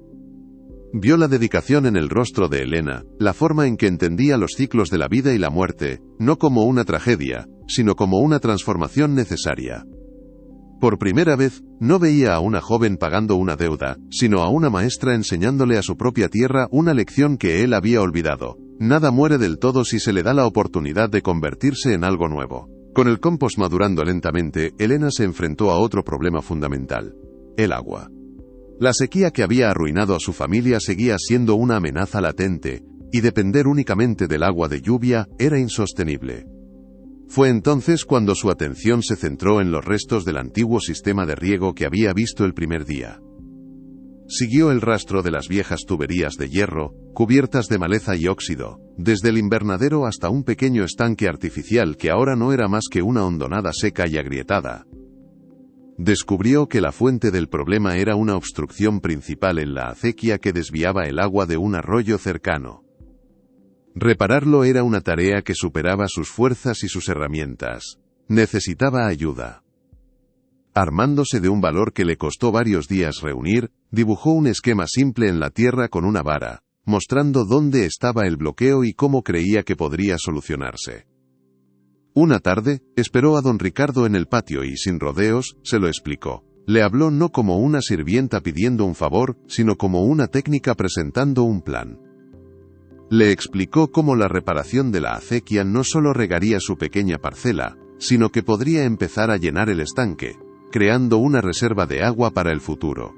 Vio la dedicación en el rostro de Elena, la forma en que entendía los ciclos de la vida y la muerte, no como una tragedia, sino como una transformación necesaria. Por primera vez, no veía a una joven pagando una deuda, sino a una maestra enseñándole a su propia tierra una lección que él había olvidado: nada muere del todo si se le da la oportunidad de convertirse en algo nuevo. Con el compost madurando lentamente, Elena se enfrentó a otro problema fundamental: el agua. La sequía que había arruinado a su familia seguía siendo una amenaza latente, y depender únicamente del agua de lluvia era insostenible. Fue entonces cuando su atención se centró en los restos del antiguo sistema de riego que había visto el primer día. Siguió el rastro de las viejas tuberías de hierro, cubiertas de maleza y óxido, desde el invernadero hasta un pequeño estanque artificial que ahora no era más que una hondonada seca y agrietada. Descubrió que la fuente del problema era una obstrucción principal en la acequia que desviaba el agua de un arroyo cercano. Repararlo era una tarea que superaba sus fuerzas y sus herramientas. Necesitaba ayuda. Armándose de un valor que le costó varios días reunir, dibujó un esquema simple en la tierra con una vara, mostrando dónde estaba el bloqueo y cómo creía que podría solucionarse. Una tarde, esperó a don Ricardo en el patio y, sin rodeos, se lo explicó. Le habló no como una sirvienta pidiendo un favor, sino como una técnica presentando un plan. Le explicó cómo la reparación de la acequia no solo regaría su pequeña parcela, sino que podría empezar a llenar el estanque, creando una reserva de agua para el futuro.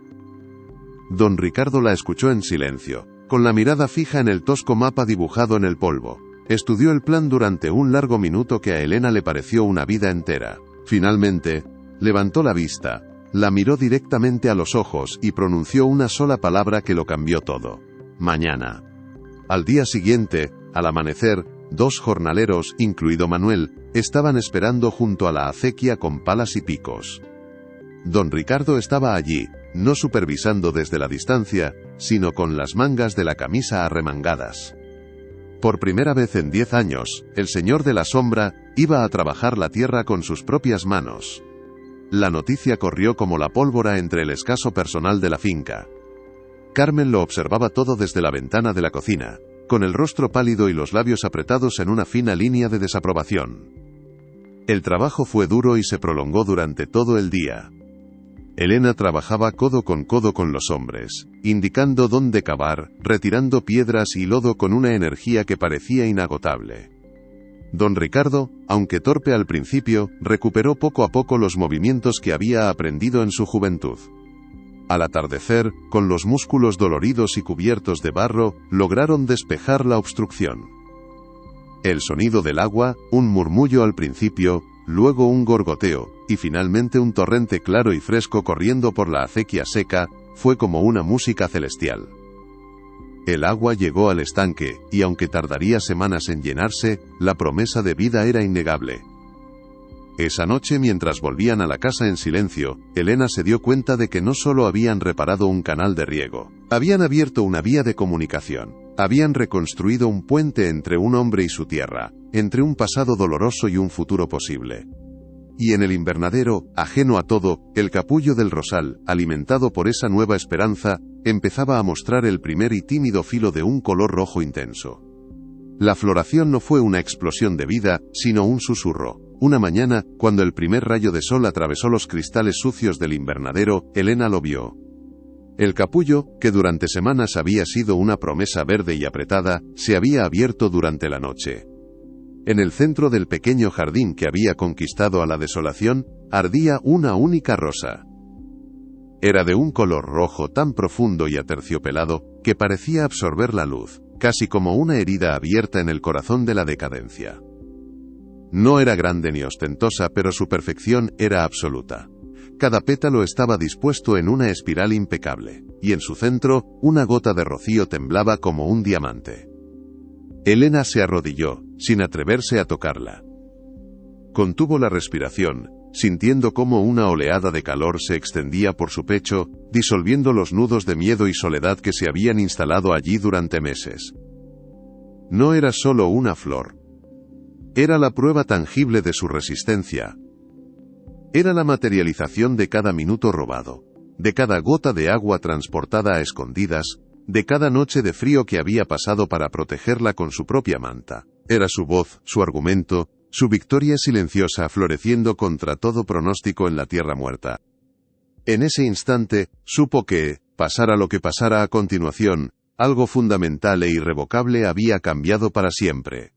Don Ricardo la escuchó en silencio, con la mirada fija en el tosco mapa dibujado en el polvo. Estudió el plan durante un largo minuto que a Elena le pareció una vida entera. Finalmente, levantó la vista, la miró directamente a los ojos y pronunció una sola palabra que lo cambió todo: mañana. Al día siguiente, al amanecer, 2 jornaleros, incluido Manuel, estaban esperando junto a la acequia con palas y picos. Don Ricardo estaba allí, no supervisando desde la distancia, sino con las mangas de la camisa arremangadas. Por primera vez en 10 años, el señor de la sombra iba a trabajar la tierra con sus propias manos. La noticia corrió como la pólvora entre el escaso personal de la finca. Carmen lo observaba todo desde la ventana de la cocina, con el rostro pálido y los labios apretados en una fina línea de desaprobación. El trabajo fue duro y se prolongó durante todo el día. Elena trabajaba codo con los hombres, indicando dónde cavar, retirando piedras y lodo con una energía que parecía inagotable. Don Ricardo, aunque torpe al principio, recuperó poco a poco los movimientos que había aprendido en su juventud. Al atardecer, con los músculos doloridos y cubiertos de barro, lograron despejar la obstrucción. El sonido del agua, un murmullo al principio, luego un gorgoteo, y finalmente un torrente claro y fresco corriendo por la acequia seca, fue como una música celestial. El agua llegó al estanque, y aunque tardaría semanas en llenarse, la promesa de vida era innegable. Esa noche, mientras volvían a la casa en silencio, Elena se dio cuenta de que no solo habían reparado un canal de riego, habían abierto una vía de comunicación, habían reconstruido un puente entre un hombre y su tierra, entre un pasado doloroso y un futuro posible. Y en el invernadero, ajeno a todo, el capullo del rosal, alimentado por esa nueva esperanza, empezaba a mostrar el primer y tímido filo de un color rojo intenso. La floración no fue una explosión de vida, sino un susurro. Una mañana, cuando el primer rayo de sol atravesó los cristales sucios del invernadero, Elena lo vio. El capullo, que durante semanas había sido una promesa verde y apretada, se había abierto durante la noche. En el centro del pequeño jardín que había conquistado a la desolación, ardía una única rosa. Era de un color rojo tan profundo y aterciopelado, que parecía absorber la luz, casi como una herida abierta en el corazón de la decadencia. No era grande ni ostentosa, pero su perfección era absoluta. Cada pétalo estaba dispuesto en una espiral impecable, y en su centro, una gota de rocío temblaba como un diamante. Elena se arrodilló, sin atreverse a tocarla. Contuvo la respiración, sintiendo cómo una oleada de calor se extendía por su pecho, disolviendo los nudos de miedo y soledad que se habían instalado allí durante meses. No era solo una flor. Era la prueba tangible de su resistencia. Era la materialización de cada minuto robado, de cada gota de agua transportada a escondidas, de cada noche de frío que había pasado para protegerla con su propia manta. Era su voz, su argumento, su victoria silenciosa floreciendo contra todo pronóstico en la tierra muerta. En ese instante, supo que, pasara lo que pasara a continuación, algo fundamental e irrevocable había cambiado para siempre.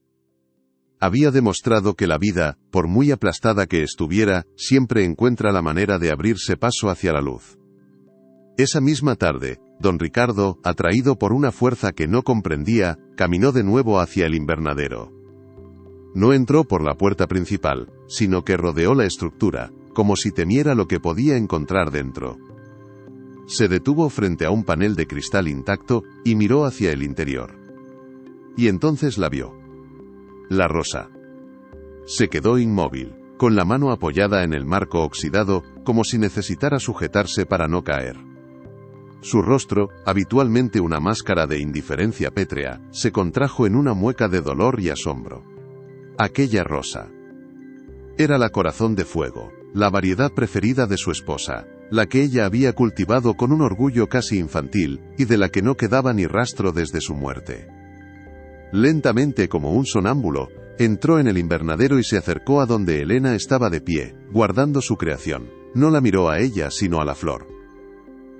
Había demostrado que la vida, por muy aplastada que estuviera, siempre encuentra la manera de abrirse paso hacia la luz. Esa misma tarde, don Ricardo, atraído por una fuerza que no comprendía, caminó de nuevo hacia el invernadero. No entró por la puerta principal, sino que rodeó la estructura, como si temiera lo que podía encontrar dentro. Se detuvo frente a un panel de cristal intacto, y miró hacia el interior. Y entonces la vio. La rosa. Se quedó inmóvil, con la mano apoyada en el marco oxidado, como si necesitara sujetarse para no caer. Su rostro, habitualmente una máscara de indiferencia pétrea, se contrajo en una mueca de dolor y asombro. Aquella rosa. Era la corazón de fuego, la variedad preferida de su esposa, la que ella había cultivado con un orgullo casi infantil, y de la que no quedaba ni rastro desde su muerte. Lentamente como un sonámbulo, entró en el invernadero y se acercó a donde Elena estaba de pie, guardando su creación. No la miró a ella sino a la flor.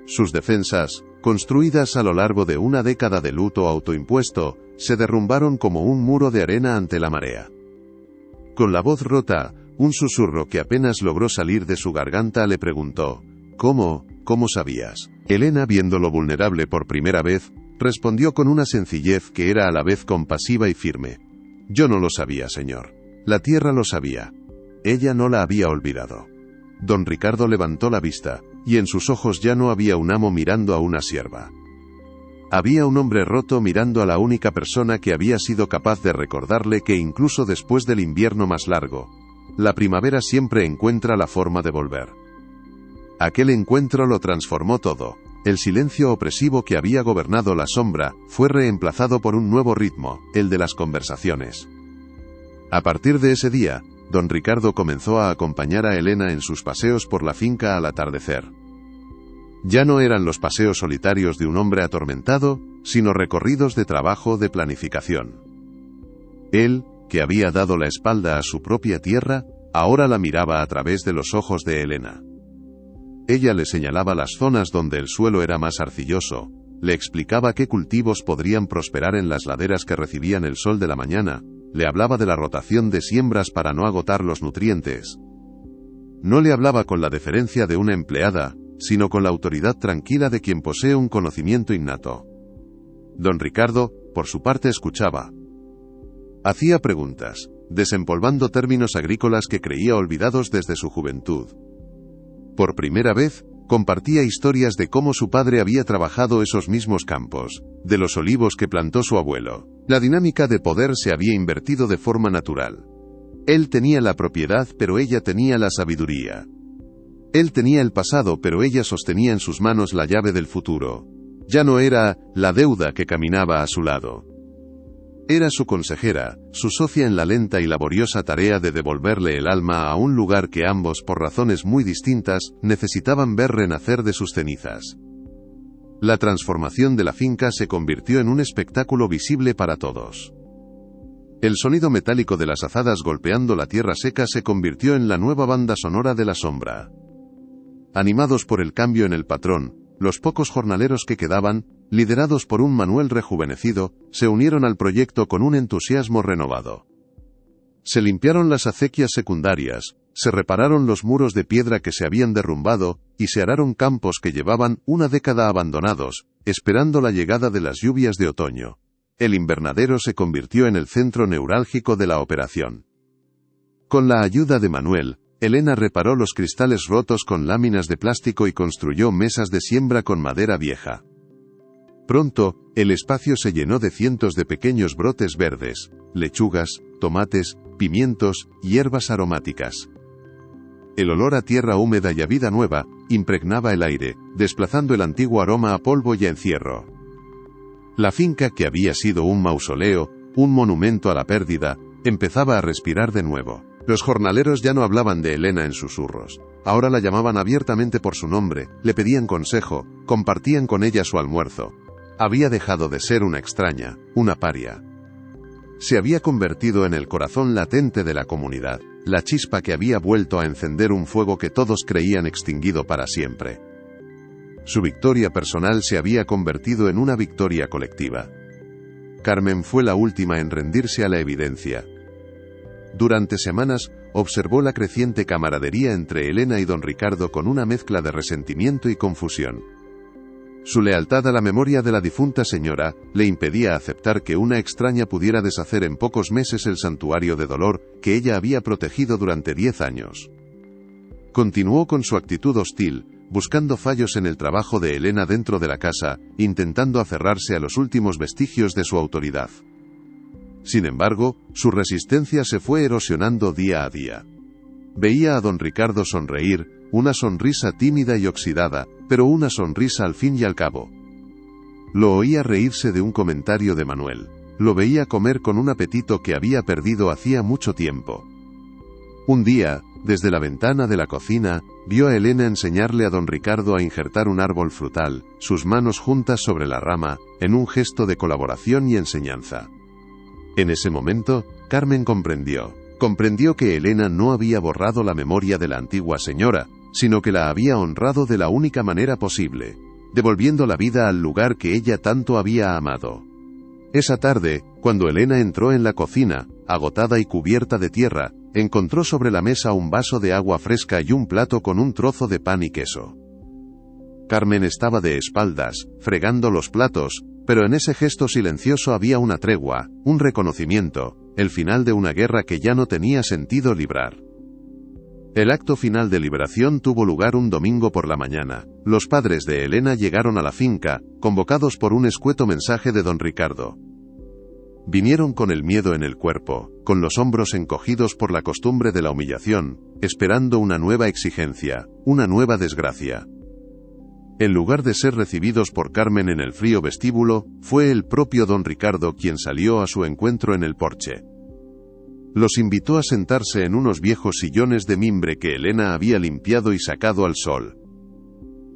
Sus defensas, construidas a lo largo de una década de luto autoimpuesto, se derrumbaron como un muro de arena ante la marea. Con la voz rota, un susurro que apenas logró salir de su garganta le preguntó: ¿Cómo sabías? Elena, viéndolo vulnerable por primera vez, respondió con una sencillez que era a la vez compasiva y firme: Yo no lo sabía, señor. La tierra lo sabía. Ella no la había olvidado. Don Ricardo levantó la vista, y en sus ojos ya no había un amo mirando a una sierva. Había un hombre roto mirando a la única persona que había sido capaz de recordarle que incluso después del invierno más largo, la primavera siempre encuentra la forma de volver. Aquel encuentro lo transformó todo. El silencio opresivo que había gobernado la sombra fue reemplazado por un nuevo ritmo, el de las conversaciones. A partir de ese día, don Ricardo comenzó a acompañar a Elena en sus paseos por la finca al atardecer. Ya no eran los paseos solitarios de un hombre atormentado, sino recorridos de trabajo, de planificación. Él, que había dado la espalda a su propia tierra, ahora la miraba a través de los ojos de Elena. Ella le señalaba las zonas donde el suelo era más arcilloso, le explicaba qué cultivos podrían prosperar en las laderas que recibían el sol de la mañana, le hablaba de la rotación de siembras para no agotar los nutrientes. No le hablaba con la deferencia de una empleada, sino con la autoridad tranquila de quien posee un conocimiento innato. Don Ricardo, por su parte, escuchaba. Hacía preguntas, desempolvando términos agrícolas que creía olvidados desde su juventud. Por primera vez, compartía historias de cómo su padre había trabajado esos mismos campos, de los olivos que plantó su abuelo. La dinámica de poder se había invertido de forma natural. Él tenía la propiedad, pero ella tenía la sabiduría. Él tenía el pasado, pero ella sostenía en sus manos la llave del futuro. Ya no era la deuda que caminaba a su lado. Era su consejera, su socia en la lenta y laboriosa tarea de devolverle el alma a un lugar que ambos, por razones muy distintas, necesitaban ver renacer de sus cenizas. La transformación de la finca se convirtió en un espectáculo visible para todos. El sonido metálico de las azadas golpeando la tierra seca se convirtió en la nueva banda sonora de La Sombra. Animados por el cambio en el patrón, los pocos jornaleros que quedaban, liderados por un Manuel rejuvenecido, se unieron al proyecto con un entusiasmo renovado. Se limpiaron las acequias secundarias, se repararon los muros de piedra que se habían derrumbado, y se araron campos que llevaban una década abandonados, esperando la llegada de las lluvias de otoño. El invernadero se convirtió en el centro neurálgico de la operación. Con la ayuda de Manuel, Elena reparó los cristales rotos con láminas de plástico y construyó mesas de siembra con madera vieja. Pronto, el espacio se llenó de cientos de pequeños brotes verdes, lechugas, tomates, pimientos, hierbas aromáticas. El olor a tierra húmeda y a vida nueva impregnaba el aire, desplazando el antiguo aroma a polvo y a encierro. La finca, que había sido un mausoleo, un monumento a la pérdida, empezaba a respirar de nuevo. Los jornaleros ya no hablaban de Elena en susurros. Ahora la llamaban abiertamente por su nombre, le pedían consejo, compartían con ella su almuerzo. Había dejado de ser una extraña, una paria. Se había convertido en el corazón latente de la comunidad, la chispa que había vuelto a encender un fuego que todos creían extinguido para siempre. Su victoria personal se había convertido en una victoria colectiva. Carmen fue la última en rendirse a la evidencia. Durante semanas, observó la creciente camaradería entre Elena y don Ricardo con una mezcla de resentimiento y confusión. Su lealtad a la memoria de la difunta señora le impedía aceptar que una extraña pudiera deshacer en pocos meses el santuario de dolor que ella había protegido durante 10 años. Continuó con su actitud hostil, buscando fallos en el trabajo de Elena dentro de la casa, intentando aferrarse a los últimos vestigios de su autoridad. Sin embargo, su resistencia se fue erosionando día a día. Veía a don Ricardo sonreír, una sonrisa tímida y oxidada, pero una sonrisa al fin y al cabo. Lo oía reírse de un comentario de Manuel. Lo veía comer con un apetito que había perdido hacía mucho tiempo. Un día, desde la ventana de la cocina, vio a Elena enseñarle a don Ricardo a injertar un árbol frutal, sus manos juntas sobre la rama, en un gesto de colaboración y enseñanza. En ese momento, Carmen comprendió que Elena no había borrado la memoria de la antigua señora, sino que la había honrado de la única manera posible, devolviendo la vida al lugar que ella tanto había amado. Esa tarde, cuando Elena entró en la cocina, agotada y cubierta de tierra, encontró sobre la mesa un vaso de agua fresca y un plato con un trozo de pan y queso. Carmen estaba de espaldas, fregando los platos, pero en ese gesto silencioso había una tregua, un reconocimiento, el final de una guerra que ya no tenía sentido librar. El acto final de liberación tuvo lugar un domingo por la mañana. Los padres de Elena llegaron a la finca, convocados por un escueto mensaje de don Ricardo. Vinieron con el miedo en el cuerpo, con los hombros encogidos por la costumbre de la humillación, esperando una nueva exigencia, una nueva desgracia. En lugar de ser recibidos por Carmen en el frío vestíbulo, fue el propio don Ricardo quien salió a su encuentro en el porche. Los invitó a sentarse en unos viejos sillones de mimbre que Elena había limpiado y sacado al sol.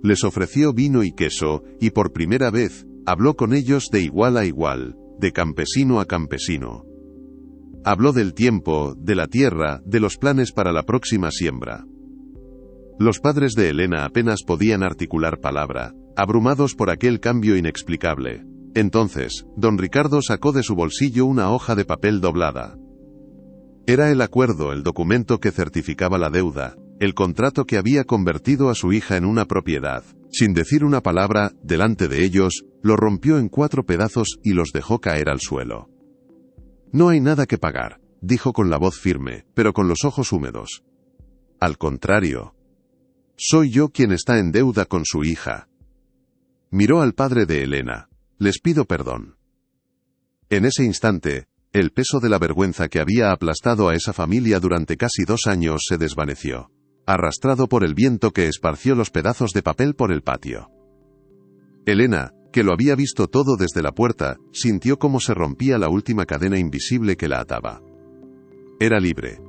Les ofreció vino y queso, y por primera vez, habló con ellos de igual a igual, de campesino a campesino. Habló del tiempo, de la tierra, de los planes para la próxima siembra. Los padres de Elena apenas podían articular palabra, abrumados por aquel cambio inexplicable. Entonces, don Ricardo sacó de su bolsillo una hoja de papel doblada. Era el acuerdo, el documento que certificaba la deuda, el contrato que había convertido a su hija en una propiedad. Sin decir una palabra, delante de ellos, lo rompió en 4 pedazos y los dejó caer al suelo. «No hay nada que pagar», dijo con la voz firme, pero con los ojos húmedos. «Al contrario. Soy yo quien está en deuda con su hija». Miró al padre de Elena. «Les pido perdón». En ese instante, el peso de la vergüenza que había aplastado a esa familia durante casi 2 años se desvaneció, arrastrado por el viento que esparció los pedazos de papel por el patio. Elena, que lo había visto todo desde la puerta, sintió cómo se rompía la última cadena invisible que la ataba. Era libre.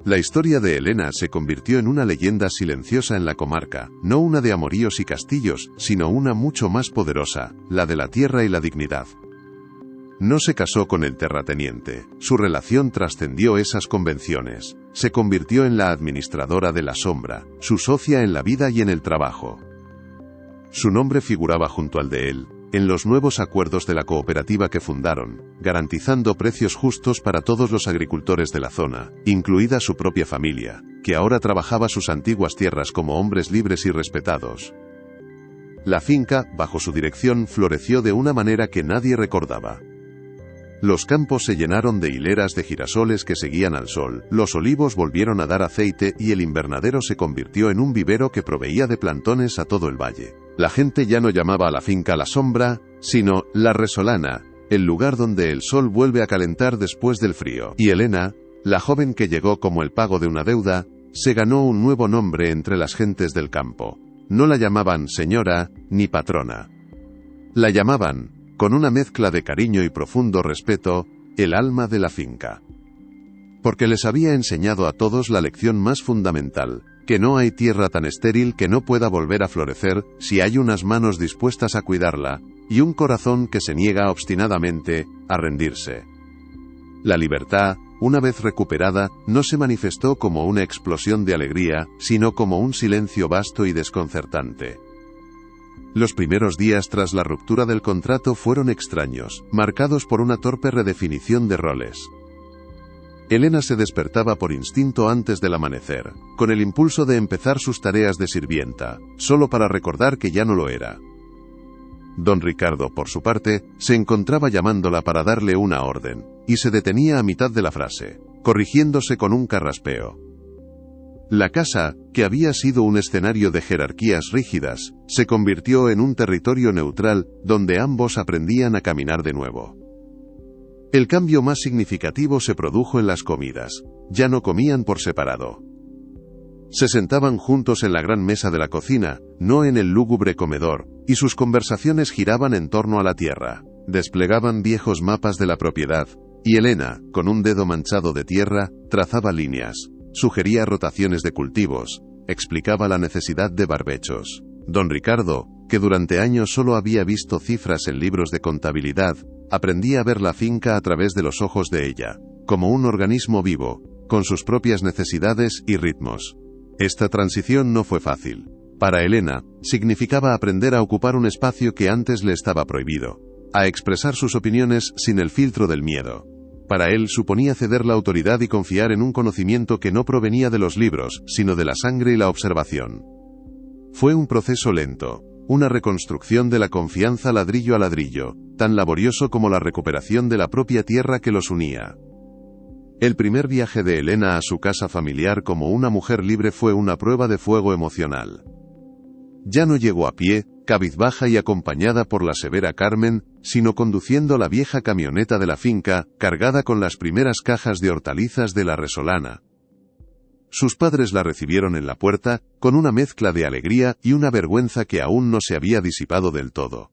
La historia de Elena se convirtió en una leyenda silenciosa en la comarca, no una de amoríos y castillos, sino una mucho más poderosa, la de la tierra y la dignidad. No se casó con el terrateniente, su relación trascendió esas convenciones, se convirtió en la administradora de la sombra, su socia en la vida y en el trabajo. Su nombre figuraba junto al de él, en los nuevos acuerdos de la cooperativa que fundaron, garantizando precios justos para todos los agricultores de la zona, incluida su propia familia, que ahora trabajaba sus antiguas tierras como hombres libres y respetados. La finca, bajo su dirección, floreció de una manera que nadie recordaba. Los campos se llenaron de hileras de girasoles que seguían al sol, los olivos volvieron a dar aceite y el invernadero se convirtió en un vivero que proveía de plantones a todo el valle. La gente ya no llamaba a la finca La Sombra, sino La Resolana, el lugar donde el sol vuelve a calentar después del frío. Y Elena, la joven que llegó como el pago de una deuda, se ganó un nuevo nombre entre las gentes del campo. No la llamaban señora, ni patrona. La llamaban, con una mezcla de cariño y profundo respeto, el alma de la finca. Porque les había enseñado a todos la lección más fundamental, que no hay tierra tan estéril que no pueda volver a florecer si hay unas manos dispuestas a cuidarla, y un corazón que se niega obstinadamente a rendirse. La libertad, una vez recuperada, no se manifestó como una explosión de alegría, sino como un silencio vasto y desconcertante. Los primeros días tras la ruptura del contrato fueron extraños, marcados por una torpe redefinición de roles. Elena se despertaba por instinto antes del amanecer, con el impulso de empezar sus tareas de sirvienta, solo para recordar que ya no lo era. Don Ricardo, por su parte, se encontraba llamándola para darle una orden, y se detenía a mitad de la frase, corrigiéndose con un carraspeo. La casa, que había sido un escenario de jerarquías rígidas, se convirtió en un territorio neutral, donde ambos aprendían a caminar de nuevo. El cambio más significativo se produjo en las comidas. Ya no comían por separado. Se sentaban juntos en la gran mesa de la cocina, no en el lúgubre comedor, y sus conversaciones giraban en torno a la tierra. Desplegaban viejos mapas de la propiedad, y Elena, con un dedo manchado de tierra, trazaba líneas, sugería rotaciones de cultivos, explicaba la necesidad de barbechos. Don Ricardo, que durante años solo había visto cifras en libros de contabilidad, aprendía a ver la finca a través de los ojos de ella, como un organismo vivo, con sus propias necesidades y ritmos. Esta transición no fue fácil. Para Elena, significaba aprender a ocupar un espacio que antes le estaba prohibido, a expresar sus opiniones sin el filtro del miedo. Para él suponía ceder la autoridad y confiar en un conocimiento que no provenía de los libros, sino de la sangre y la observación. Fue un proceso lento, una reconstrucción de la confianza ladrillo a ladrillo, tan laborioso como la recuperación de la propia tierra que los unía. El primer viaje de Elena a su casa familiar como una mujer libre fue una prueba de fuego emocional. Ya no llegó a pie, cabizbaja y acompañada por la severa Carmen, sino conduciendo la vieja camioneta de la finca, cargada con las primeras cajas de hortalizas de La Resolana. Sus padres la recibieron en la puerta, con una mezcla de alegría y una vergüenza que aún no se había disipado del todo.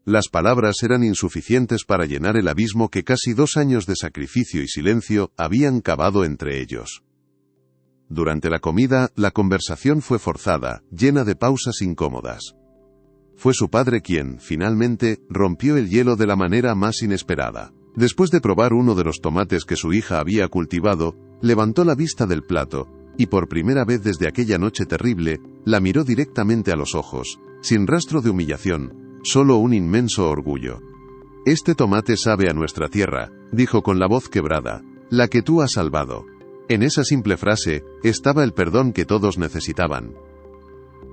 Las palabras eran insuficientes para llenar el abismo que casi 2 años de sacrificio y silencio habían cavado entre ellos. Durante la comida, la conversación fue forzada, llena de pausas incómodas. Fue su padre quien, finalmente, rompió el hielo de la manera más inesperada. Después de probar uno de los tomates que su hija había cultivado, levantó la vista del plato, y por primera vez desde aquella noche terrible, la miró directamente a los ojos, sin rastro de humillación, solo un inmenso orgullo. «Este tomate sabe a nuestra tierra», dijo con la voz quebrada, «la que tú has salvado». En esa simple frase, estaba el perdón que todos necesitaban.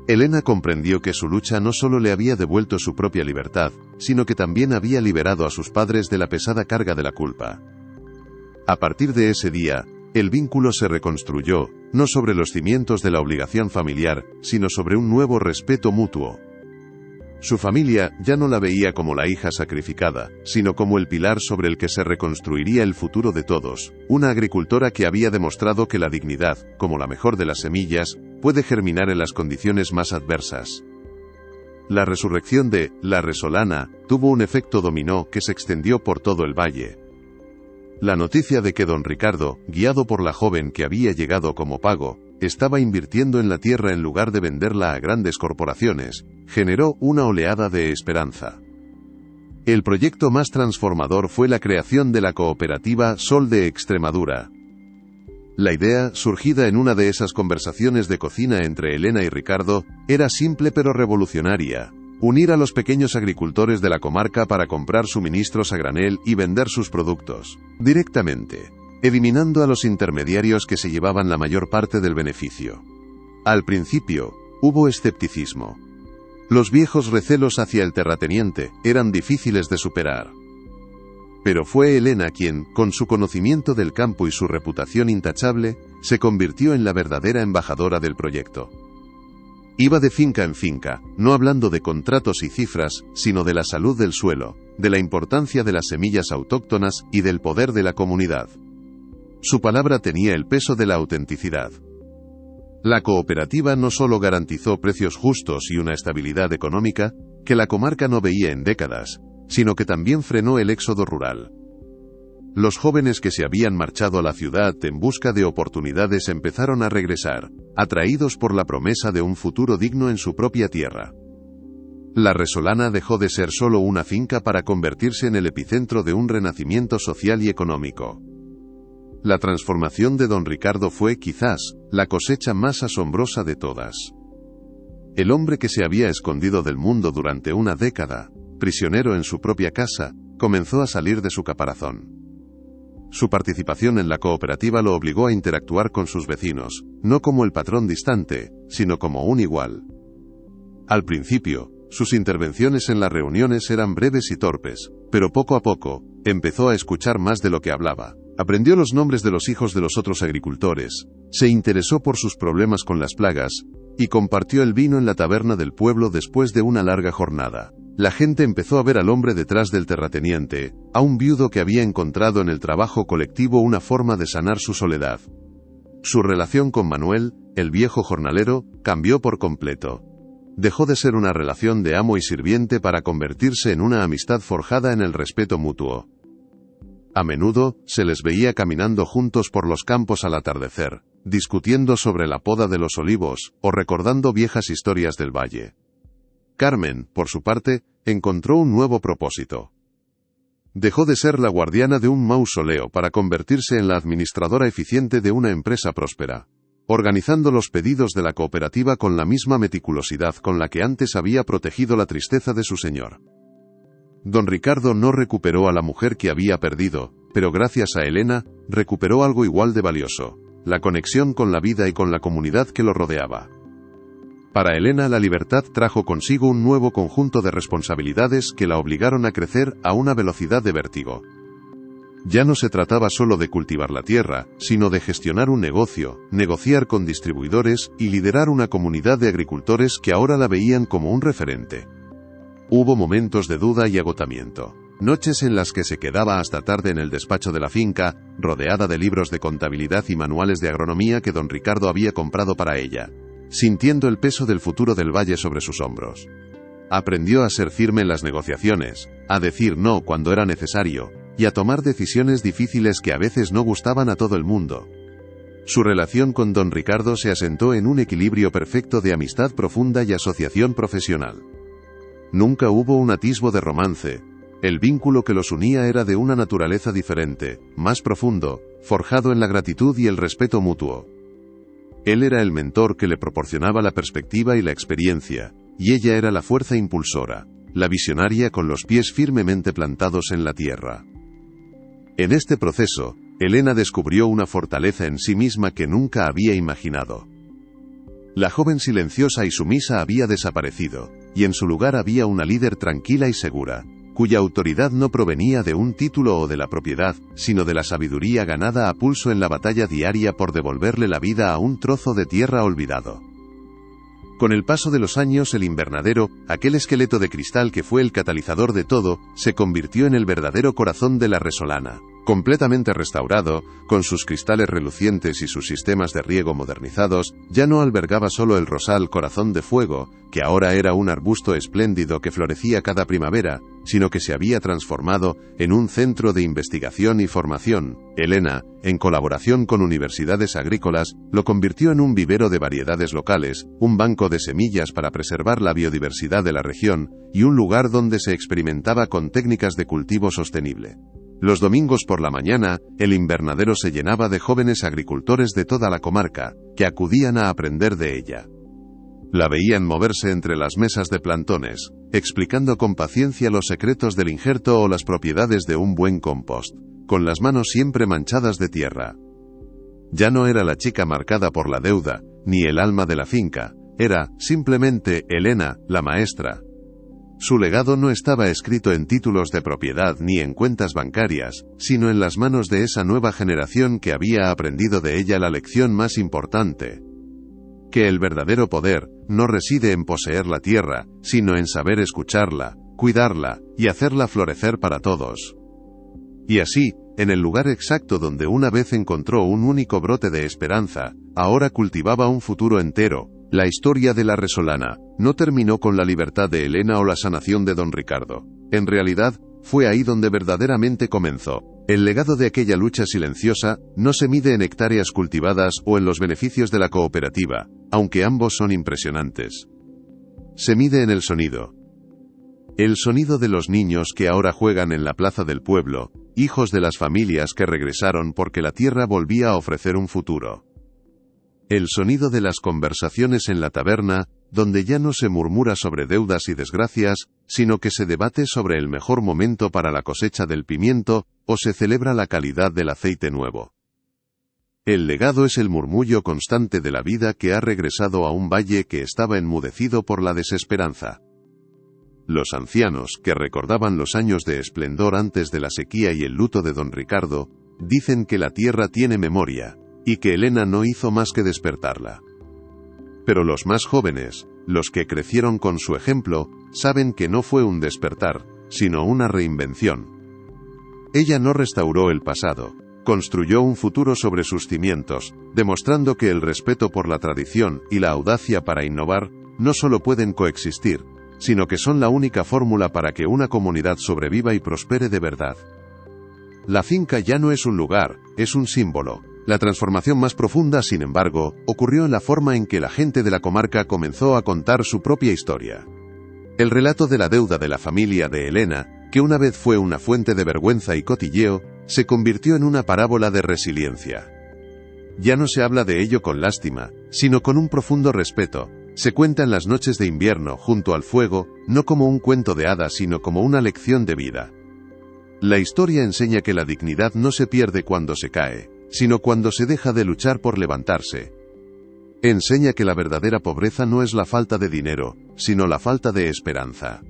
Elena comprendió que su lucha no solo le había devuelto su propia libertad, sino que también había liberado a sus padres de la pesada carga de la culpa. A partir de ese día, el vínculo se reconstruyó, no sobre los cimientos de la obligación familiar, sino sobre un nuevo respeto mutuo. Su familia ya no la veía como la hija sacrificada, sino como el pilar sobre el que se reconstruiría el futuro de todos, una agricultora que había demostrado que la dignidad, como la mejor de las semillas, puede germinar en las condiciones más adversas. La resurrección de La Resolana tuvo un efecto dominó que se extendió por todo el valle. La noticia de que don Ricardo, guiado por la joven que había llegado como pago, estaba invirtiendo en la tierra en lugar de venderla a grandes corporaciones, generó una oleada de esperanza. El proyecto más transformador fue la creación de la cooperativa Sol de Extremadura. La idea, surgida en una de esas conversaciones de cocina entre Elena y Ricardo, era simple pero revolucionaria: unir a los pequeños agricultores de la comarca para comprar suministros a granel y vender sus productos directamente, eliminando a los intermediarios que se llevaban la mayor parte del beneficio. Al principio, hubo escepticismo. Los viejos recelos hacia el terrateniente eran difíciles de superar. Pero fue Elena quien, con su conocimiento del campo y su reputación intachable, se convirtió en la verdadera embajadora del proyecto. Iba de finca en finca, no hablando de contratos y cifras, sino de la salud del suelo, de la importancia de las semillas autóctonas y del poder de la comunidad. Su palabra tenía el peso de la autenticidad. La cooperativa no solo garantizó precios justos y una estabilidad económica, que la comarca no veía en décadas, sino que también frenó el éxodo rural. Los jóvenes que se habían marchado a la ciudad en busca de oportunidades empezaron a regresar, atraídos por la promesa de un futuro digno en su propia tierra. La Resolana dejó de ser solo una finca para convertirse en el epicentro de un renacimiento social y económico. La transformación de don Ricardo fue, quizás, la cosecha más asombrosa de todas. El hombre que se había escondido del mundo durante una década, prisionero en su propia casa, comenzó a salir de su caparazón. Su participación en la cooperativa lo obligó a interactuar con sus vecinos, no como el patrón distante, sino como un igual. Al principio, sus intervenciones en las reuniones eran breves y torpes, pero poco a poco, empezó a escuchar más de lo que hablaba. Aprendió los nombres de los hijos de los otros agricultores, se interesó por sus problemas con las plagas, y compartió el vino en la taberna del pueblo después de una larga jornada. La gente empezó a ver al hombre detrás del terrateniente, a un viudo que había encontrado en el trabajo colectivo una forma de sanar su soledad. Su relación con Manuel, el viejo jornalero, cambió por completo. Dejó de ser una relación de amo y sirviente para convertirse en una amistad forjada en el respeto mutuo. A menudo, se les veía caminando juntos por los campos al atardecer, discutiendo sobre la poda de los olivos, o recordando viejas historias del valle. Carmen, por su parte, encontró un nuevo propósito. Dejó de ser la guardiana de un mausoleo para convertirse en la administradora eficiente de una empresa próspera, organizando los pedidos de la cooperativa con la misma meticulosidad con la que antes había protegido la tristeza de su señor. Don Ricardo no recuperó a la mujer que había perdido, pero gracias a Elena, recuperó algo igual de valioso: la conexión con la vida y con la comunidad que lo rodeaba. Para Elena, la libertad trajo consigo un nuevo conjunto de responsabilidades que la obligaron a crecer a una velocidad de vértigo. Ya no se trataba solo de cultivar la tierra, sino de gestionar un negocio, negociar con distribuidores y liderar una comunidad de agricultores que ahora la veían como un referente. Hubo momentos de duda y agotamiento. Noches en las que se quedaba hasta tarde en el despacho de la finca, rodeada de libros de contabilidad y manuales de agronomía que don Ricardo había comprado para ella, sintiendo el peso del futuro del valle sobre sus hombros. Aprendió a ser firme en las negociaciones, a decir no cuando era necesario, y a tomar decisiones difíciles que a veces no gustaban a todo el mundo. Su relación con don Ricardo se asentó en un equilibrio perfecto de amistad profunda y asociación profesional. Nunca hubo un atisbo de romance. El vínculo que los unía era de una naturaleza diferente, más profundo, forjado en la gratitud y el respeto mutuo. Él era el mentor que le proporcionaba la perspectiva y la experiencia, y ella era la fuerza impulsora, la visionaria con los pies firmemente plantados en la tierra. En este proceso, Elena descubrió una fortaleza en sí misma que nunca había imaginado. La joven silenciosa y sumisa había desaparecido, y en su lugar había una líder tranquila y segura, cuya autoridad no provenía de un título o de la propiedad, sino de la sabiduría ganada a pulso en la batalla diaria por devolverle la vida a un trozo de tierra olvidado. Con el paso de los años, el invernadero, aquel esqueleto de cristal que fue el catalizador de todo, se convirtió en el verdadero corazón de la Resolana. Completamente restaurado, con sus cristales relucientes y sus sistemas de riego modernizados, ya no albergaba solo el rosal Corazón de Fuego, que ahora era un arbusto espléndido que florecía cada primavera, sino que se había transformado en un centro de investigación y formación. Elena, en colaboración con universidades agrícolas, lo convirtió en un vivero de variedades locales, un banco de semillas para preservar la biodiversidad de la región, y un lugar donde se experimentaba con técnicas de cultivo sostenible. Los domingos por la mañana, el invernadero se llenaba de jóvenes agricultores de toda la comarca, que acudían a aprender de ella. La veían moverse entre las mesas de plantones, explicando con paciencia los secretos del injerto o las propiedades de un buen compost, con las manos siempre manchadas de tierra. Ya no era la chica marcada por la deuda, ni el alma de la finca, era, simplemente, Elena, la maestra. Su legado no estaba escrito en títulos de propiedad ni en cuentas bancarias, sino en las manos de esa nueva generación que había aprendido de ella la lección más importante: que el verdadero poder no reside en poseer la tierra, sino en saber escucharla, cuidarla y hacerla florecer para todos. Y así, en el lugar exacto donde una vez encontró un único brote de esperanza, ahora cultivaba un futuro entero. La historia de la Resolana no terminó con la libertad de Elena o la sanación de don Ricardo. En realidad, fue ahí donde verdaderamente comenzó. El legado de aquella lucha silenciosa no se mide en hectáreas cultivadas o en los beneficios de la cooperativa, aunque ambos son impresionantes. Se mide en el sonido. El sonido de los niños que ahora juegan en la plaza del pueblo, hijos de las familias que regresaron porque la tierra volvía a ofrecer un futuro. El sonido de las conversaciones en la taberna, donde ya no se murmura sobre deudas y desgracias, sino que se debate sobre el mejor momento para la cosecha del pimiento, o se celebra la calidad del aceite nuevo. El legado es el murmullo constante de la vida que ha regresado a un valle que estaba enmudecido por la desesperanza. Los ancianos, que recordaban los años de esplendor antes de la sequía y el luto de don Ricardo, dicen que la tierra tiene memoria, y que Elena no hizo más que despertarla. Pero los más jóvenes, los que crecieron con su ejemplo, saben que no fue un despertar, sino una reinvención. Ella no restauró el pasado, construyó un futuro sobre sus cimientos, demostrando que el respeto por la tradición y la audacia para innovar no solo pueden coexistir, sino que son la única fórmula para que una comunidad sobreviva y prospere de verdad. La finca ya no es un lugar, es un símbolo. La transformación más profunda, sin embargo, ocurrió en la forma en que la gente de la comarca comenzó a contar su propia historia. El relato de la deuda de la familia de Elena, que una vez fue una fuente de vergüenza y cotilleo, se convirtió en una parábola de resiliencia. Ya no se habla de ello con lástima, sino con un profundo respeto. Se cuenta en las noches de invierno junto al fuego, no como un cuento de hadas, sino como una lección de vida. La historia enseña que la dignidad no se pierde cuando se cae, sino cuando se deja de luchar por levantarse. Enseña que la verdadera pobreza no es la falta de dinero, sino la falta de esperanza.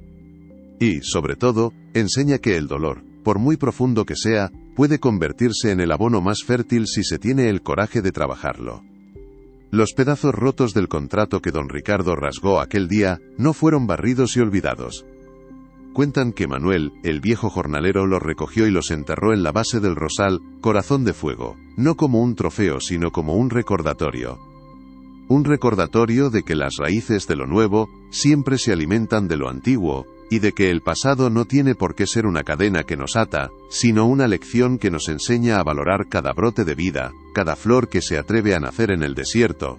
Y, sobre todo, enseña que el dolor, por muy profundo que sea, puede convertirse en el abono más fértil si se tiene el coraje de trabajarlo. Los pedazos rotos del contrato que don Ricardo rasgó aquel día no fueron barridos y olvidados. Cuentan que Manuel, el viejo jornalero, los recogió y los enterró en la base del rosal Corazón de Fuego, no como un trofeo sino como un recordatorio. Un recordatorio de que las raíces de lo nuevo siempre se alimentan de lo antiguo, y de que el pasado no tiene por qué ser una cadena que nos ata, sino una lección que nos enseña a valorar cada brote de vida, cada flor que se atreve a nacer en el desierto.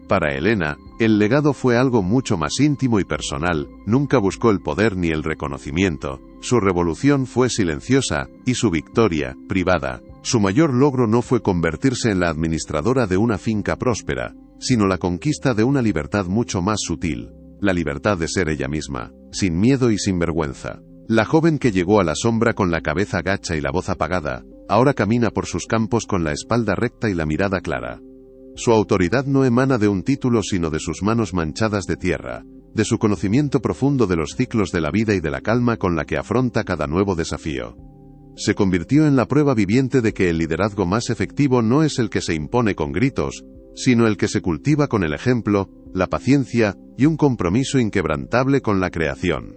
Para Elena, el legado fue algo mucho más íntimo y personal, nunca buscó el poder ni el reconocimiento, su revolución fue silenciosa, y su victoria, privada. Su mayor logro no fue convertirse en la administradora de una finca próspera, sino la conquista de una libertad mucho más sutil, la libertad de ser ella misma, sin miedo y sin vergüenza. La joven que llegó a la sombra con la cabeza gacha y la voz apagada, ahora camina por sus campos con la espalda recta y la mirada clara. Su autoridad no emana de un título sino de sus manos manchadas de tierra, de su conocimiento profundo de los ciclos de la vida y de la calma con la que afronta cada nuevo desafío. Se convirtió en la prueba viviente de que el liderazgo más efectivo no es el que se impone con gritos, sino el que se cultiva con el ejemplo, la paciencia y un compromiso inquebrantable con la creación.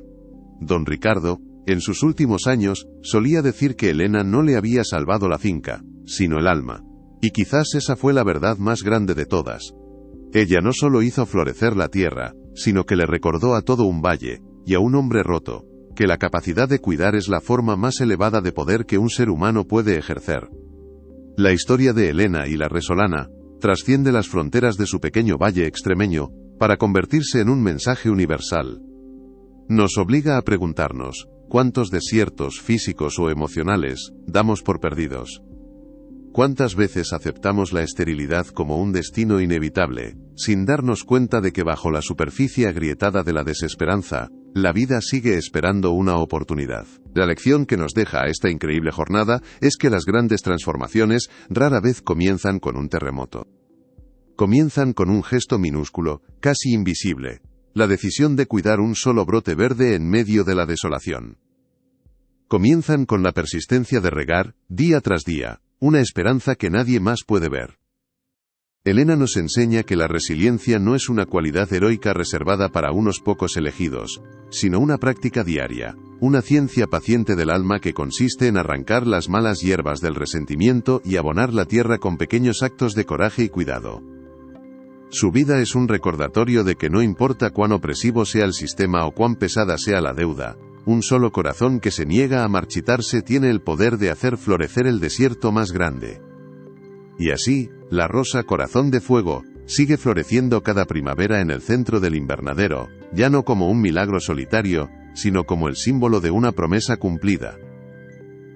Don Ricardo, en sus últimos años, solía decir que Elena no le había salvado la finca, sino el alma. Y quizás esa fue la verdad más grande de todas. Ella no solo hizo florecer la tierra, sino que le recordó a todo un valle, y a un hombre roto, que la capacidad de cuidar es la forma más elevada de poder que un ser humano puede ejercer. La historia de Elena y la resolana trasciende las fronteras de su pequeño valle extremeño, para convertirse en un mensaje universal. Nos obliga a preguntarnos, ¿cuántos desiertos físicos o emocionales damos por perdidos? ¿Cuántas veces aceptamos la esterilidad como un destino inevitable, sin darnos cuenta de que bajo la superficie agrietada de la desesperanza, la vida sigue esperando una oportunidad? La lección que nos deja esta increíble jornada es que las grandes transformaciones rara vez comienzan con un terremoto. Comienzan con un gesto minúsculo, casi invisible, la decisión de cuidar un solo brote verde en medio de la desolación. Comienzan con la persistencia de regar, día tras día, una esperanza que nadie más puede ver. Elena nos enseña que la resiliencia no es una cualidad heroica reservada para unos pocos elegidos, sino una práctica diaria, una ciencia paciente del alma que consiste en arrancar las malas hierbas del resentimiento y abonar la tierra con pequeños actos de coraje y cuidado. Su vida es un recordatorio de que no importa cuán opresivo sea el sistema o cuán pesada sea la deuda, un solo corazón que se niega a marchitarse tiene el poder de hacer florecer el desierto más grande. Y así, la rosa corazón de fuego sigue floreciendo cada primavera en el centro del invernadero, ya no como un milagro solitario, sino como el símbolo de una promesa cumplida.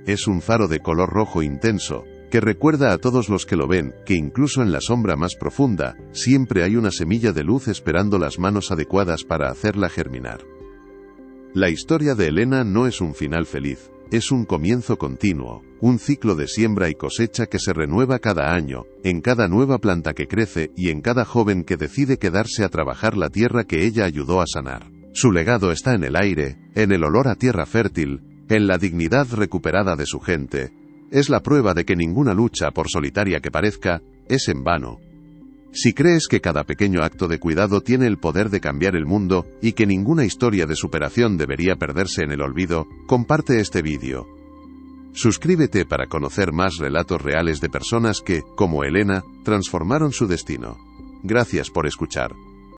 Es un faro de color rojo intenso, que recuerda a todos los que lo ven, que incluso en la sombra más profunda, siempre hay una semilla de luz esperando las manos adecuadas para hacerla germinar. La historia de Elena no es un final feliz, es un comienzo continuo, un ciclo de siembra y cosecha que se renueva cada año, en cada nueva planta que crece y en cada joven que decide quedarse a trabajar la tierra que ella ayudó a sanar. Su legado está en el aire, en el olor a tierra fértil, en la dignidad recuperada de su gente. Es la prueba de que ninguna lucha, por solitaria que parezca, es en vano. Si crees que cada pequeño acto de cuidado tiene el poder de cambiar el mundo, y que ninguna historia de superación debería perderse en el olvido, comparte este vídeo. Suscríbete para conocer más relatos reales de personas que, como Elena, transformaron su destino. Gracias por escuchar.